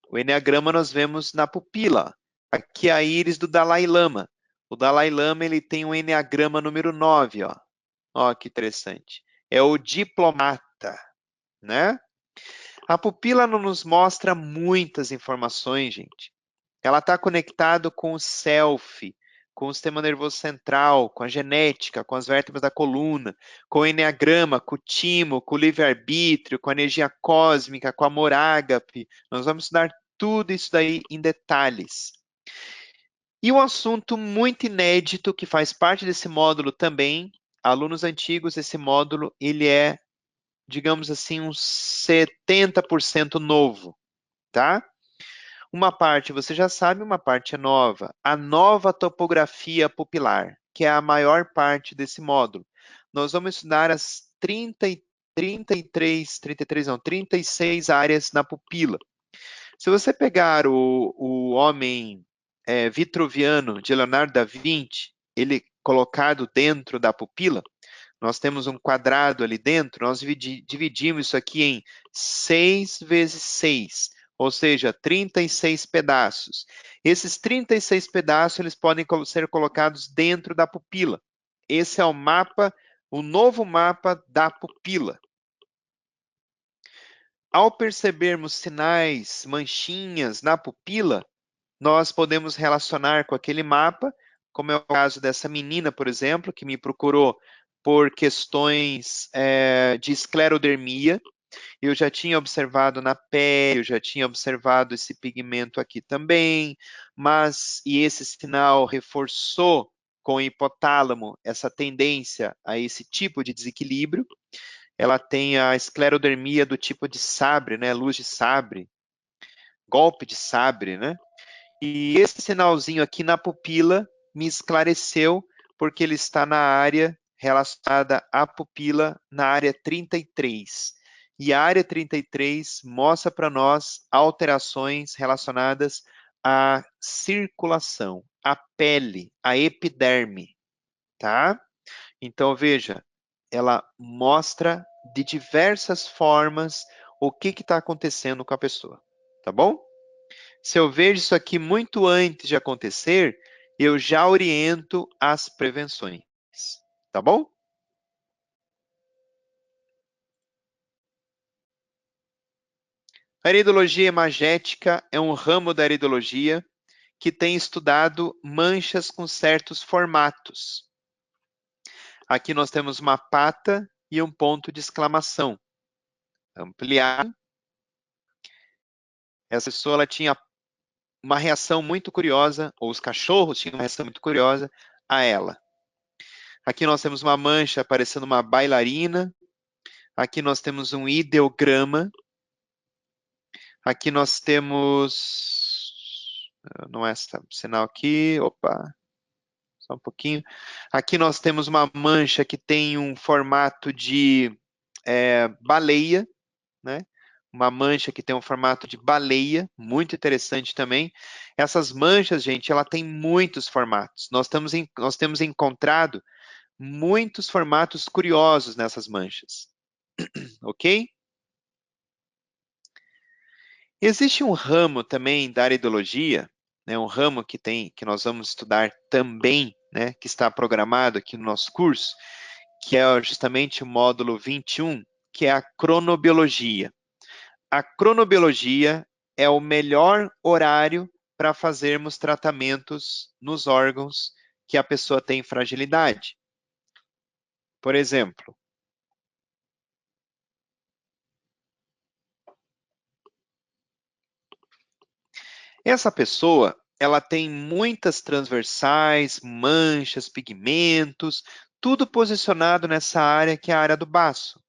o eneagrama nós vemos na pupila, aqui a íris do Dalai Lama. O Dalai Lama ele tem um eneagrama número 9, ó que interessante. É o diplomata, né? A pupila não nos mostra muitas informações, gente. Ela está conectada com o self, com o sistema nervoso central, com a genética, com as vértebras da coluna, com o eneagrama, com o timo, com o livre-arbítrio, com a energia cósmica, com a amor ágape. Nós vamos estudar tudo isso daí em detalhes. E um assunto muito inédito que faz parte desse módulo também, alunos antigos, esse módulo, ele é, digamos assim, uns 70% novo, tá? Uma parte você já sabe, uma parte é nova. A nova topografia pupilar, que é a maior parte desse módulo. Nós vamos estudar as 36 áreas na pupila. Se você pegar o homem vitruviano de Leonardo da Vinci, ele colocado dentro da pupila, nós temos um quadrado ali dentro, nós dividimos isso aqui em 6 vezes 6, ou seja, 36 pedaços. Esses 36 pedaços eles podem ser colocados dentro da pupila. Esse é o mapa, o novo mapa da pupila. Ao percebermos sinais, manchinhas na pupila, nós podemos relacionar com aquele mapa, como é o caso dessa menina, por exemplo, que me procurou por questões de esclerodermia. Eu já tinha observado na pele, eu já tinha observado esse pigmento aqui também, e esse sinal reforçou com o hipotálamo essa tendência a esse tipo de desequilíbrio. Ela tem a esclerodermia do tipo de sabre, né? Luz de sabre, golpe de sabre, né? E esse sinalzinho aqui na pupila me esclareceu porque ele está na área relacionada à pupila, na área 33. E a área 33 mostra para nós alterações relacionadas à circulação, à pele, à epiderme, tá? Então, veja, ela mostra de diversas formas o que está acontecendo com a pessoa, tá bom? Se eu vejo isso aqui muito antes de acontecer, eu já oriento as prevenções, tá bom? A iridologia imagética é um ramo da iridologia que tem estudado manchas com certos formatos. Aqui nós temos uma pata e um ponto de exclamação. Ampliar. Essa pessoa ela tinha uma reação muito curiosa, ou os cachorros tinham uma reação muito curiosa a ela. Aqui nós temos uma mancha parecendo uma bailarina. Aqui nós temos um ideograma. Aqui nós temos... Não é esse sinal aqui. Opa, só um pouquinho. Aqui nós temos uma mancha que tem um formato de baleia, né? Uma mancha que tem um formato de baleia, muito interessante também. Essas manchas, gente, ela tem muitos formatos. Nós temos encontrado muitos formatos curiosos nessas manchas, ok? Existe um ramo também da iridologia, né, um ramo que nós vamos estudar também, né, que está programado aqui no nosso curso, que é justamente o módulo 21, que é a cronobiologia. A cronobiologia é o melhor horário para fazermos tratamentos nos órgãos que a pessoa tem fragilidade. Por exemplo, essa pessoa, ela tem muitas transversais, manchas, pigmentos, tudo posicionado nessa área que é a área do baço.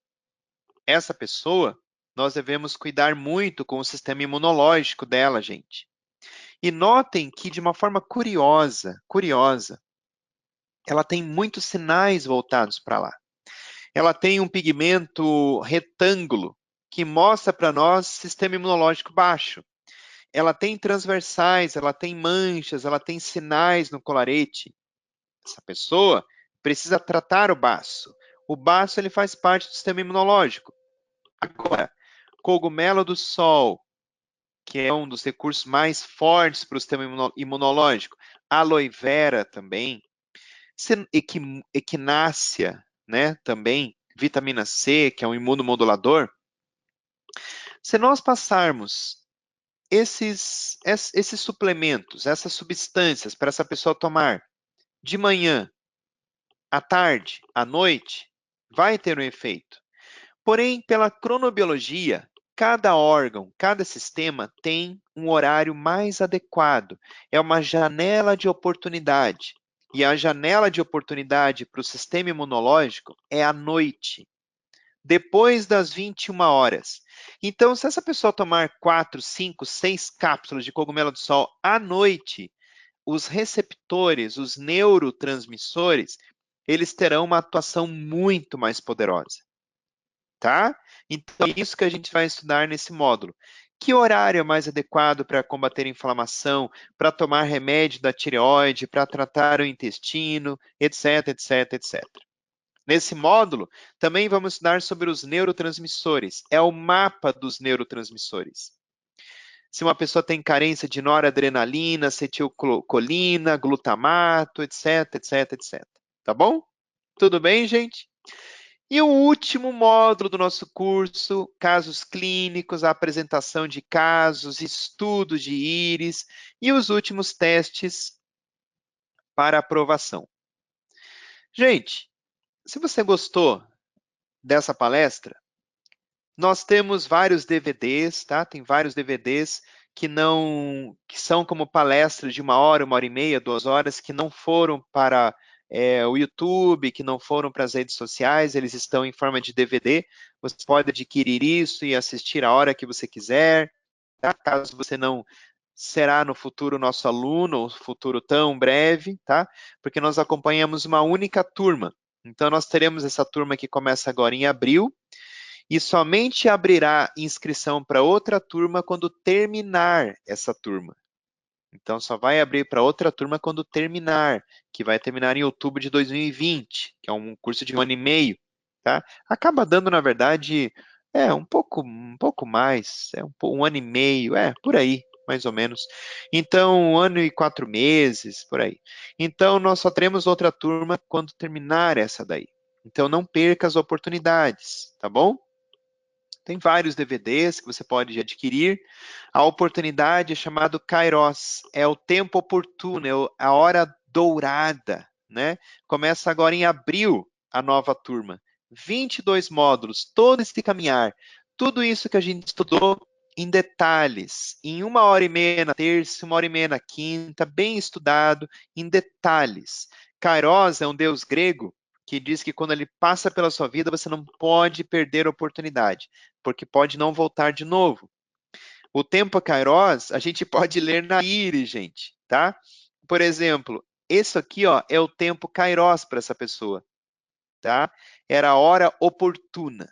Essa pessoa, nós devemos cuidar muito com o sistema imunológico dela, gente. E notem que, de uma forma curiosa, ela tem muitos sinais voltados para lá. Ela tem um pigmento retângulo, que mostra para nós sistema imunológico baixo. Ela tem transversais, ela tem manchas, ela tem sinais no colarete. Essa pessoa precisa tratar o baço. O baço ele faz parte do sistema imunológico. Agora, cogumelo do sol, que é um dos recursos mais fortes para o sistema imunológico. Aloe vera também. Equinácea, né, também. Vitamina C, que é um imunomodulador. Se nós passarmos esses suplementos, essas substâncias para essa pessoa tomar de manhã, à tarde, à noite, vai ter um efeito. Porém, pela cronobiologia, cada órgão, cada sistema tem um horário mais adequado. É uma janela de oportunidade. E a janela de oportunidade para o sistema imunológico é à noite, depois das 21 horas. Então, se essa pessoa tomar 4, 5, 6 cápsulas de cogumelo do sol à noite, os receptores, os neurotransmissores, eles terão uma atuação muito mais poderosa, tá? Então, é isso que a gente vai estudar nesse módulo. Que horário é mais adequado para combater inflamação, para tomar remédio da tireoide, para tratar o intestino, etc, etc, etc. Nesse módulo, também vamos estudar sobre os neurotransmissores. É o mapa dos neurotransmissores. Se uma pessoa tem carência de noradrenalina, acetilcolina, glutamato, etc, etc, etc. Tá bom? Tudo bem, gente? E o último módulo do nosso curso, casos clínicos, a apresentação de casos, estudos de íris e os últimos testes para aprovação. Gente, se você gostou dessa palestra, nós temos vários DVDs, tá? Tem vários DVDs que são como palestras de 1 hora e meia, 2 horas, que não foram para o YouTube, que não foram para as redes sociais, eles estão em forma de DVD. Você pode adquirir isso e assistir a hora que você quiser, tá? Caso você não será no futuro nosso aluno, ou futuro tão breve, tá? Porque nós acompanhamos uma única turma. Então, nós teremos essa turma que começa agora em abril, e somente abrirá inscrição para outra turma quando terminar essa turma. Então, só vai abrir para outra turma quando terminar, que vai terminar em outubro de 2020, que é um curso de 1 ano e meio, tá? Acaba dando, na verdade, um pouco mais, 1 ano e meio, por aí, mais ou menos. Então, 1 ano e 4 meses, por aí. Então, nós só teremos outra turma quando terminar essa daí. Então, não perca as oportunidades, tá bom? Tem vários DVDs que você pode adquirir. A oportunidade é chamado Kairos, é o tempo oportuno, a hora dourada, né? Começa agora em abril a nova turma. 22 módulos, todo esse caminhar, tudo isso que a gente estudou em detalhes, em 1 hora e meia na terça, 1 hora e meia na quinta, bem estudado, em detalhes. Kairos é um deus grego que diz que quando ele passa pela sua vida, você não pode perder a oportunidade, porque pode não voltar de novo. O tempo Kairos, a gente pode ler na íris, gente, tá? Por exemplo, esse aqui, ó, é o tempo Kairos para essa pessoa, tá? Era a hora oportuna.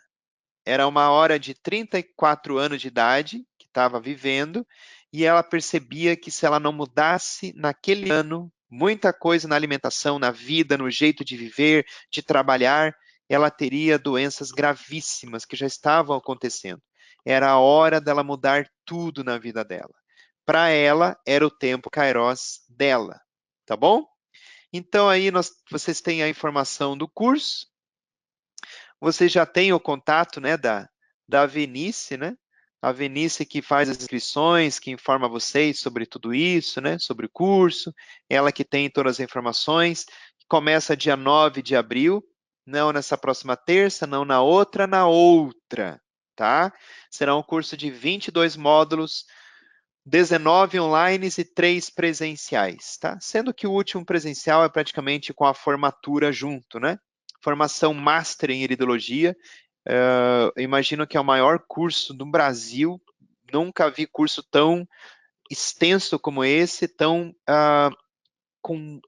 Era uma hora de 34 anos de idade, que estava vivendo, e ela percebia que se ela não mudasse naquele ano muita coisa na alimentação, na vida, no jeito de viver, de trabalhar, ela teria doenças gravíssimas que já estavam acontecendo. Era a hora dela mudar tudo na vida dela. Para ela, era o tempo Kairos dela, tá bom? Então aí vocês têm a informação do curso, vocês já têm o contato, né, da Venice, né? A Venice que faz as inscrições, que informa vocês sobre tudo isso, né? Sobre o curso, ela que tem todas as informações. Começa dia 9 de abril, não nessa próxima terça, não na outra, tá? Será um curso de 22 módulos, 19 online e 3 presenciais, tá? Sendo que o último presencial é praticamente com a formatura junto, né? Formação Master em Iridologia. Eu imagino que é o maior curso do Brasil. Nunca vi curso tão extenso como esse, tão com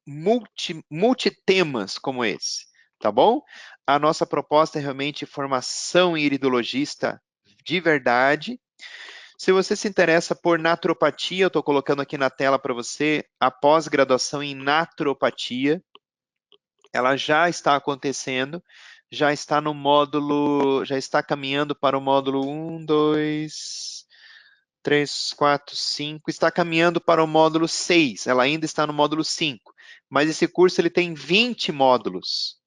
multitemas como esse, tá bom? A nossa proposta é realmente formação em iridologista de verdade. Se você se interessa por naturopatia, eu estou colocando aqui na tela para você a pós-graduação em naturopatia. Ela já está acontecendo, já está no módulo, já está caminhando para o módulo 1, 2, 3, 4, 5, está caminhando para o módulo 6, ela ainda está no módulo 5, mas esse curso ele tem 20 módulos,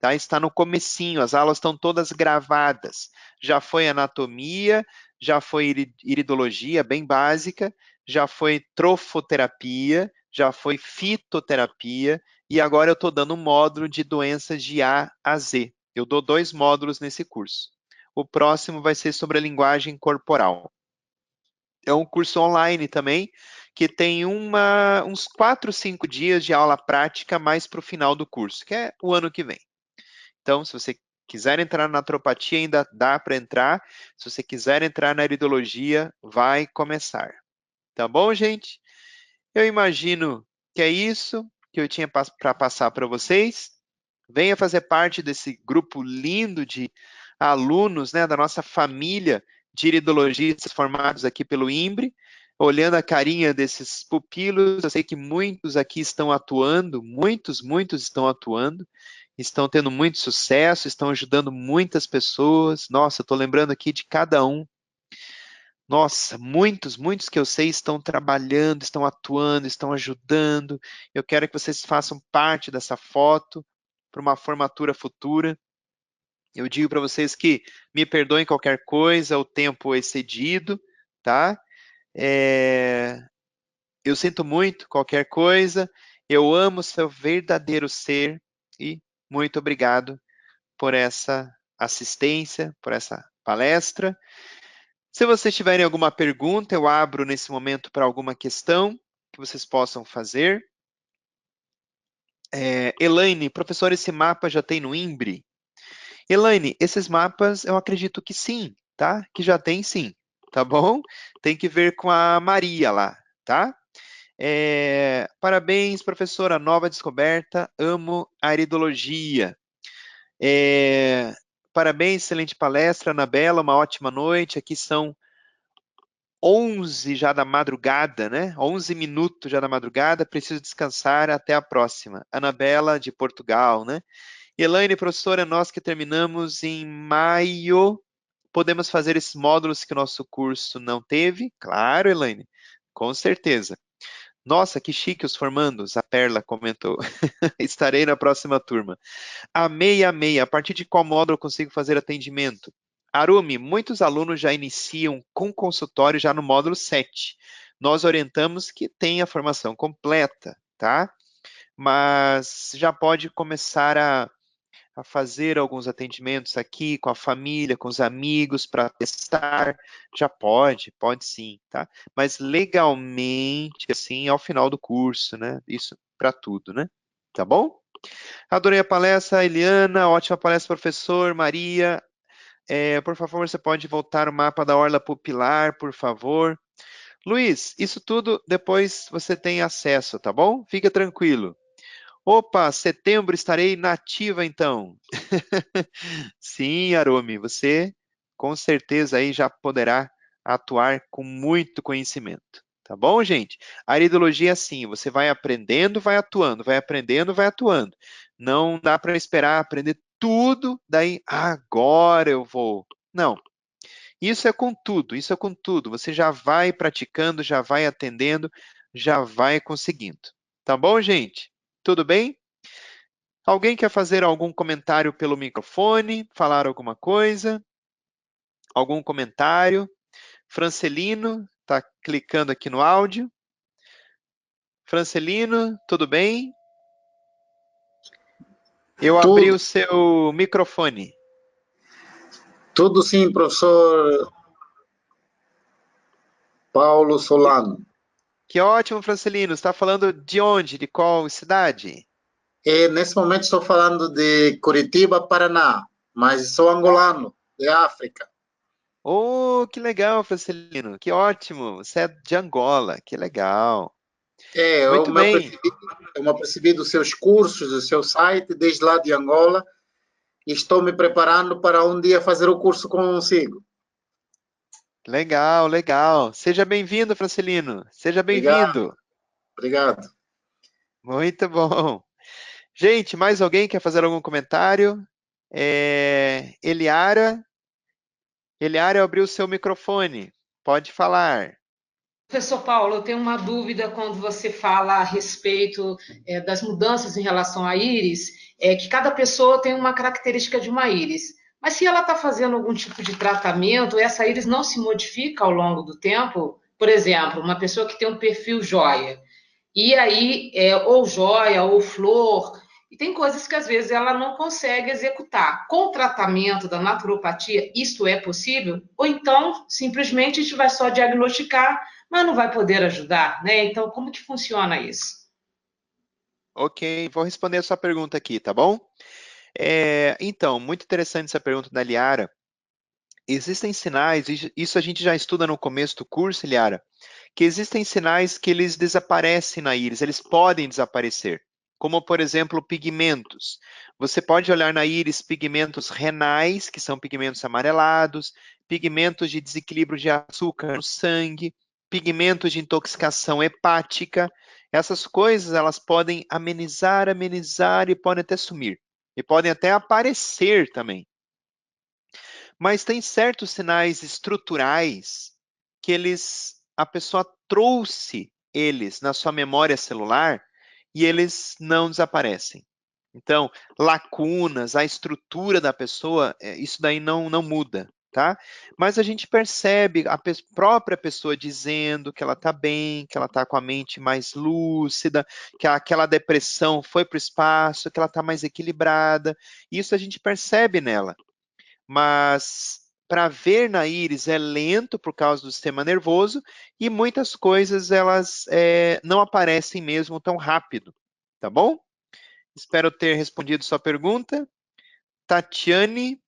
tá? Está no comecinho, as aulas estão todas gravadas, já foi anatomia, já foi iridologia, bem básica, já foi trofoterapia, já foi fitoterapia, e agora eu estou dando um módulo de doenças de A a Z. Eu dou 2 módulos nesse curso. O próximo vai ser sobre a linguagem corporal. É um curso online também, que tem uns 4, 5 dias de aula prática mais para o final do curso, que é o ano que vem. Então, se você quiser entrar na naturopatia, ainda dá para entrar. Se você quiser entrar na iridologia, vai começar. Tá bom, gente? Eu imagino que é isso que eu tinha para passar para vocês. Venha fazer parte desse grupo lindo de alunos, né, da nossa família de iridologistas formados aqui pelo IMBRE. Olhando a carinha desses pupilos, eu sei que muitos aqui estão atuando, muitos estão atuando, estão tendo muito sucesso, estão ajudando muitas pessoas. Nossa, estou lembrando aqui de cada um. Nossa, muitos que eu sei estão trabalhando, estão atuando, estão ajudando. Eu quero que vocês façam parte dessa foto para uma formatura futura. Eu digo para vocês que me perdoem qualquer coisa, o tempo excedido, tá? Eu sinto muito qualquer coisa. Eu amo seu verdadeiro ser e muito obrigado por essa assistência, por essa palestra. Se vocês tiverem alguma pergunta, eu abro nesse momento para alguma questão que vocês possam fazer. Elaine, professor, esse mapa já tem no IMBRE? Elaine, esses mapas eu acredito que sim, tá? Que já tem sim, tá bom? Tem que ver com a Maria lá, tá? Parabéns, professora, nova descoberta, amo a iridologia. Parabéns, excelente palestra, Anabela, uma ótima noite. Aqui são 11 já da madrugada, né? 11 minutos já da madrugada, preciso descansar, até a próxima. Anabela, de Portugal, né? Elaine, professora, nós que terminamos em maio, podemos fazer esses módulos que o nosso curso não teve? Claro, Elaine, com certeza. Nossa, que chique os formandos, a Perla comentou. Estarei na próxima turma. Amei, amei. A partir de qual módulo eu consigo fazer atendimento? Arumi, muitos alunos já iniciam com consultório já no módulo 7. Nós orientamos que tenha a formação completa, tá? Mas já pode começar a fazer alguns atendimentos aqui com a família, com os amigos, para testar. Já pode sim, tá? Mas legalmente, assim, ao final do curso, né? Isso para tudo, né? Tá bom? Adorei a palestra, Eliana, ótima palestra, professor, Maria. Por favor, você pode voltar o mapa da orla pupilar, por favor. Luiz, isso tudo depois você tem acesso, tá bom? Fica tranquilo. Opa, setembro estarei nativa então. Sim, Arumi, você com certeza aí já poderá atuar com muito conhecimento. Tá bom, gente? A iridologia é assim, você vai aprendendo, vai atuando, vai aprendendo, vai atuando. Não dá para esperar aprender tudo, daí agora eu vou. Não. Isso é com tudo, isso é com tudo. Você já vai praticando, já vai atendendo, já vai conseguindo. Tá bom, gente? Tudo bem? Alguém quer fazer algum comentário pelo microfone? Falar alguma coisa? Algum comentário? Francelino, está clicando aqui no áudio. Francelino, tudo bem? Eu abri o Tudo, seu microfone. tudo sim, professor Paulo Solano. Que ótimo, Francelino. Está falando de onde? De qual cidade? Nesse momento estou falando de Curitiba, Paraná, mas sou angolano, de África. Oh, que legal, Francelino. Que ótimo. Você é de Angola. Que legal. Muito bem. Eu me apercebi dos seus cursos, do seu site, desde lá de Angola, e estou me preparando para um dia fazer o curso consigo. Legal, legal. Seja bem-vindo, Francelino. Seja Obrigado, bem-vindo. obrigado. Muito bom. Gente, mais alguém quer fazer algum comentário? Eliara, Eliara abriu seu microfone. Pode falar. Professor Paulo, eu tenho uma dúvida quando você fala a respeito das mudanças em relação à íris, que cada pessoa tem uma característica de uma íris. Mas se ela está fazendo algum tipo de tratamento, essa íris não se modifica ao longo do tempo? Por exemplo, uma pessoa que tem um perfil joia, e aí, ou joia, ou flor, e tem coisas que às vezes ela não consegue executar. Com o tratamento da naturopatia, isto é possível? Ou então, simplesmente, a gente vai só diagnosticar, mas não vai poder ajudar, né? Então, como que funciona isso? Ok, vou responder a sua pergunta aqui, tá bom? Então, muito interessante essa pergunta da Eliara. Existem sinais, isso a gente já estuda no começo do curso, Eliara, que existem sinais que eles desaparecem na íris, eles podem desaparecer, como, por exemplo, pigmentos. Você pode olhar na íris pigmentos renais, que são pigmentos amarelados, pigmentos de desequilíbrio de açúcar no sangue, pigmentos de intoxicação hepática. Essas coisas, elas podem amenizar, amenizar e podem até sumir. E podem até aparecer também. Mas tem certos sinais estruturais que a pessoa trouxe eles na sua memória celular e eles não desaparecem. Então, lacunas, a estrutura da pessoa, isso daí não muda, tá? Mas a gente percebe a própria pessoa dizendo que ela está bem, que ela está com a mente mais lúcida, que aquela depressão foi para o espaço, que ela está mais equilibrada. Isso a gente percebe nela. Mas para ver na íris é lento por causa do sistema nervoso e muitas coisas elas não aparecem mesmo tão rápido, tá bom? Espero ter respondido sua pergunta. Tatiane,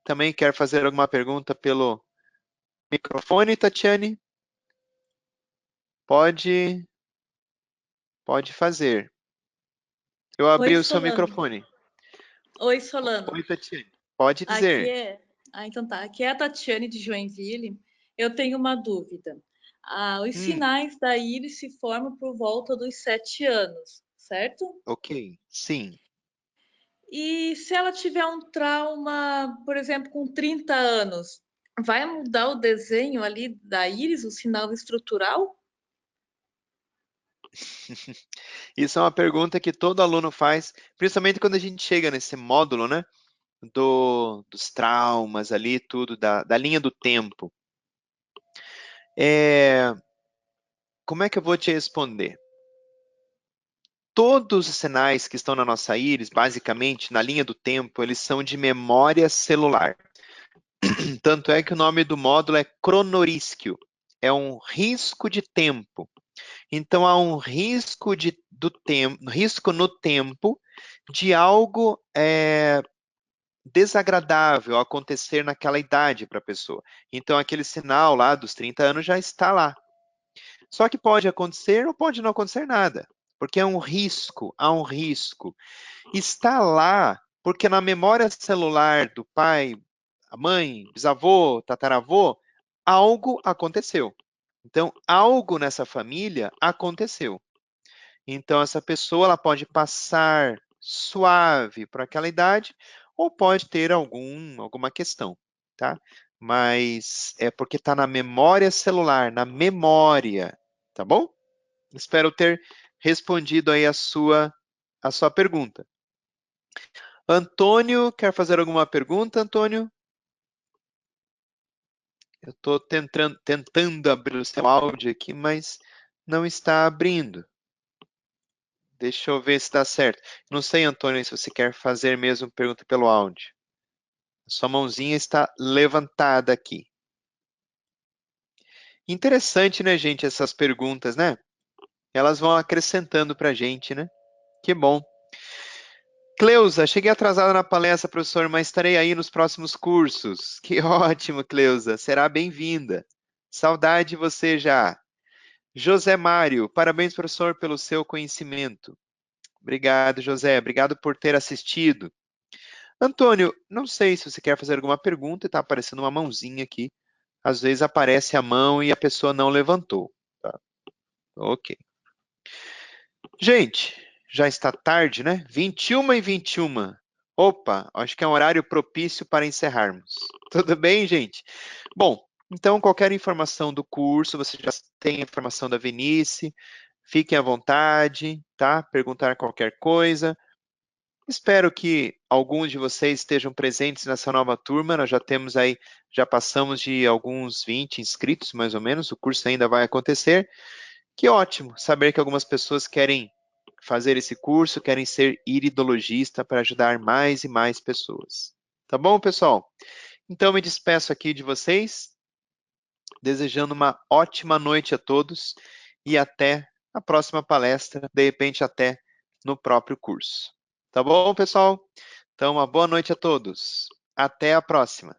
também quer fazer alguma pergunta pelo microfone, Tatiane? Pode fazer. Eu abri o seu microfone. Oi, Solano. Oi, Tatiane. Pode dizer. Então tá. Aqui é a Tatiane de Joinville. Eu tenho uma dúvida. Os sinais da íris se formam por volta dos 7 anos, certo? Ok, sim. E se ela tiver um trauma, por exemplo, com 30 anos, vai mudar o desenho ali da íris, o sinal estrutural? Isso é uma pergunta que todo aluno faz, principalmente quando a gente chega nesse módulo, né? Dos traumas ali, tudo, da linha do tempo. Como é que eu vou te responder? Todos os sinais que estão na nossa íris, basicamente, na linha do tempo, eles são de memória celular. Tanto é que o nome do módulo é cronorísquio. É um risco de tempo. Então, há um risco no tempo de algo desagradável acontecer naquela idade para a pessoa. Então, aquele sinal lá dos 30 anos já está lá. Só que pode acontecer ou pode não acontecer nada, porque é um risco, há um risco. Está lá porque na memória celular do pai, a mãe, bisavô, tataravô, algo aconteceu. Então, algo nessa família aconteceu. Então, essa pessoa ela pode passar suave por aquela idade ou pode ter alguma questão, tá? Mas é porque está na memória celular, na memória, tá bom? Espero ter respondido aí a sua pergunta. Antônio, quer fazer alguma pergunta, Antônio? Eu estou tentando abrir o seu áudio aqui, mas não está abrindo. Deixa eu ver se dá certo. Não sei, Antônio, se você quer fazer mesmo pergunta pelo áudio. Sua mãozinha está levantada aqui. Interessante, né, gente, essas perguntas, né? Elas vão acrescentando para a gente, né? Que bom. Cleusa, cheguei atrasada na palestra, professor, mas estarei aí nos próximos cursos. Que ótimo, Cleusa. Será bem-vinda. Saudade de você já. José Mário, parabéns, professor, pelo seu conhecimento. Obrigado, José. Obrigado por ter assistido. Antônio, não sei se você quer fazer alguma pergunta, está aparecendo uma mãozinha aqui. Às vezes aparece a mão e a pessoa não levantou. Tá? Ok. Gente, já está tarde, né? 21h21. Opa, acho que é um horário propício para encerrarmos. Tudo bem, gente? Bom, então qualquer informação do curso, você já tem a informação da Venice, fiquem à vontade, tá? Perguntar qualquer coisa. Espero que alguns de vocês estejam presentes nessa nova turma. Nós já passamos de alguns 20 inscritos, mais ou menos. O curso ainda vai acontecer. Que ótimo saber que algumas pessoas querem fazer esse curso, querem ser iridologista para ajudar mais e mais pessoas. Tá bom, pessoal? Então, me despeço aqui de vocês, desejando uma ótima noite a todos e até a próxima palestra, de repente até no próprio curso. Tá bom, pessoal? Então, uma boa noite a todos. Até a próxima.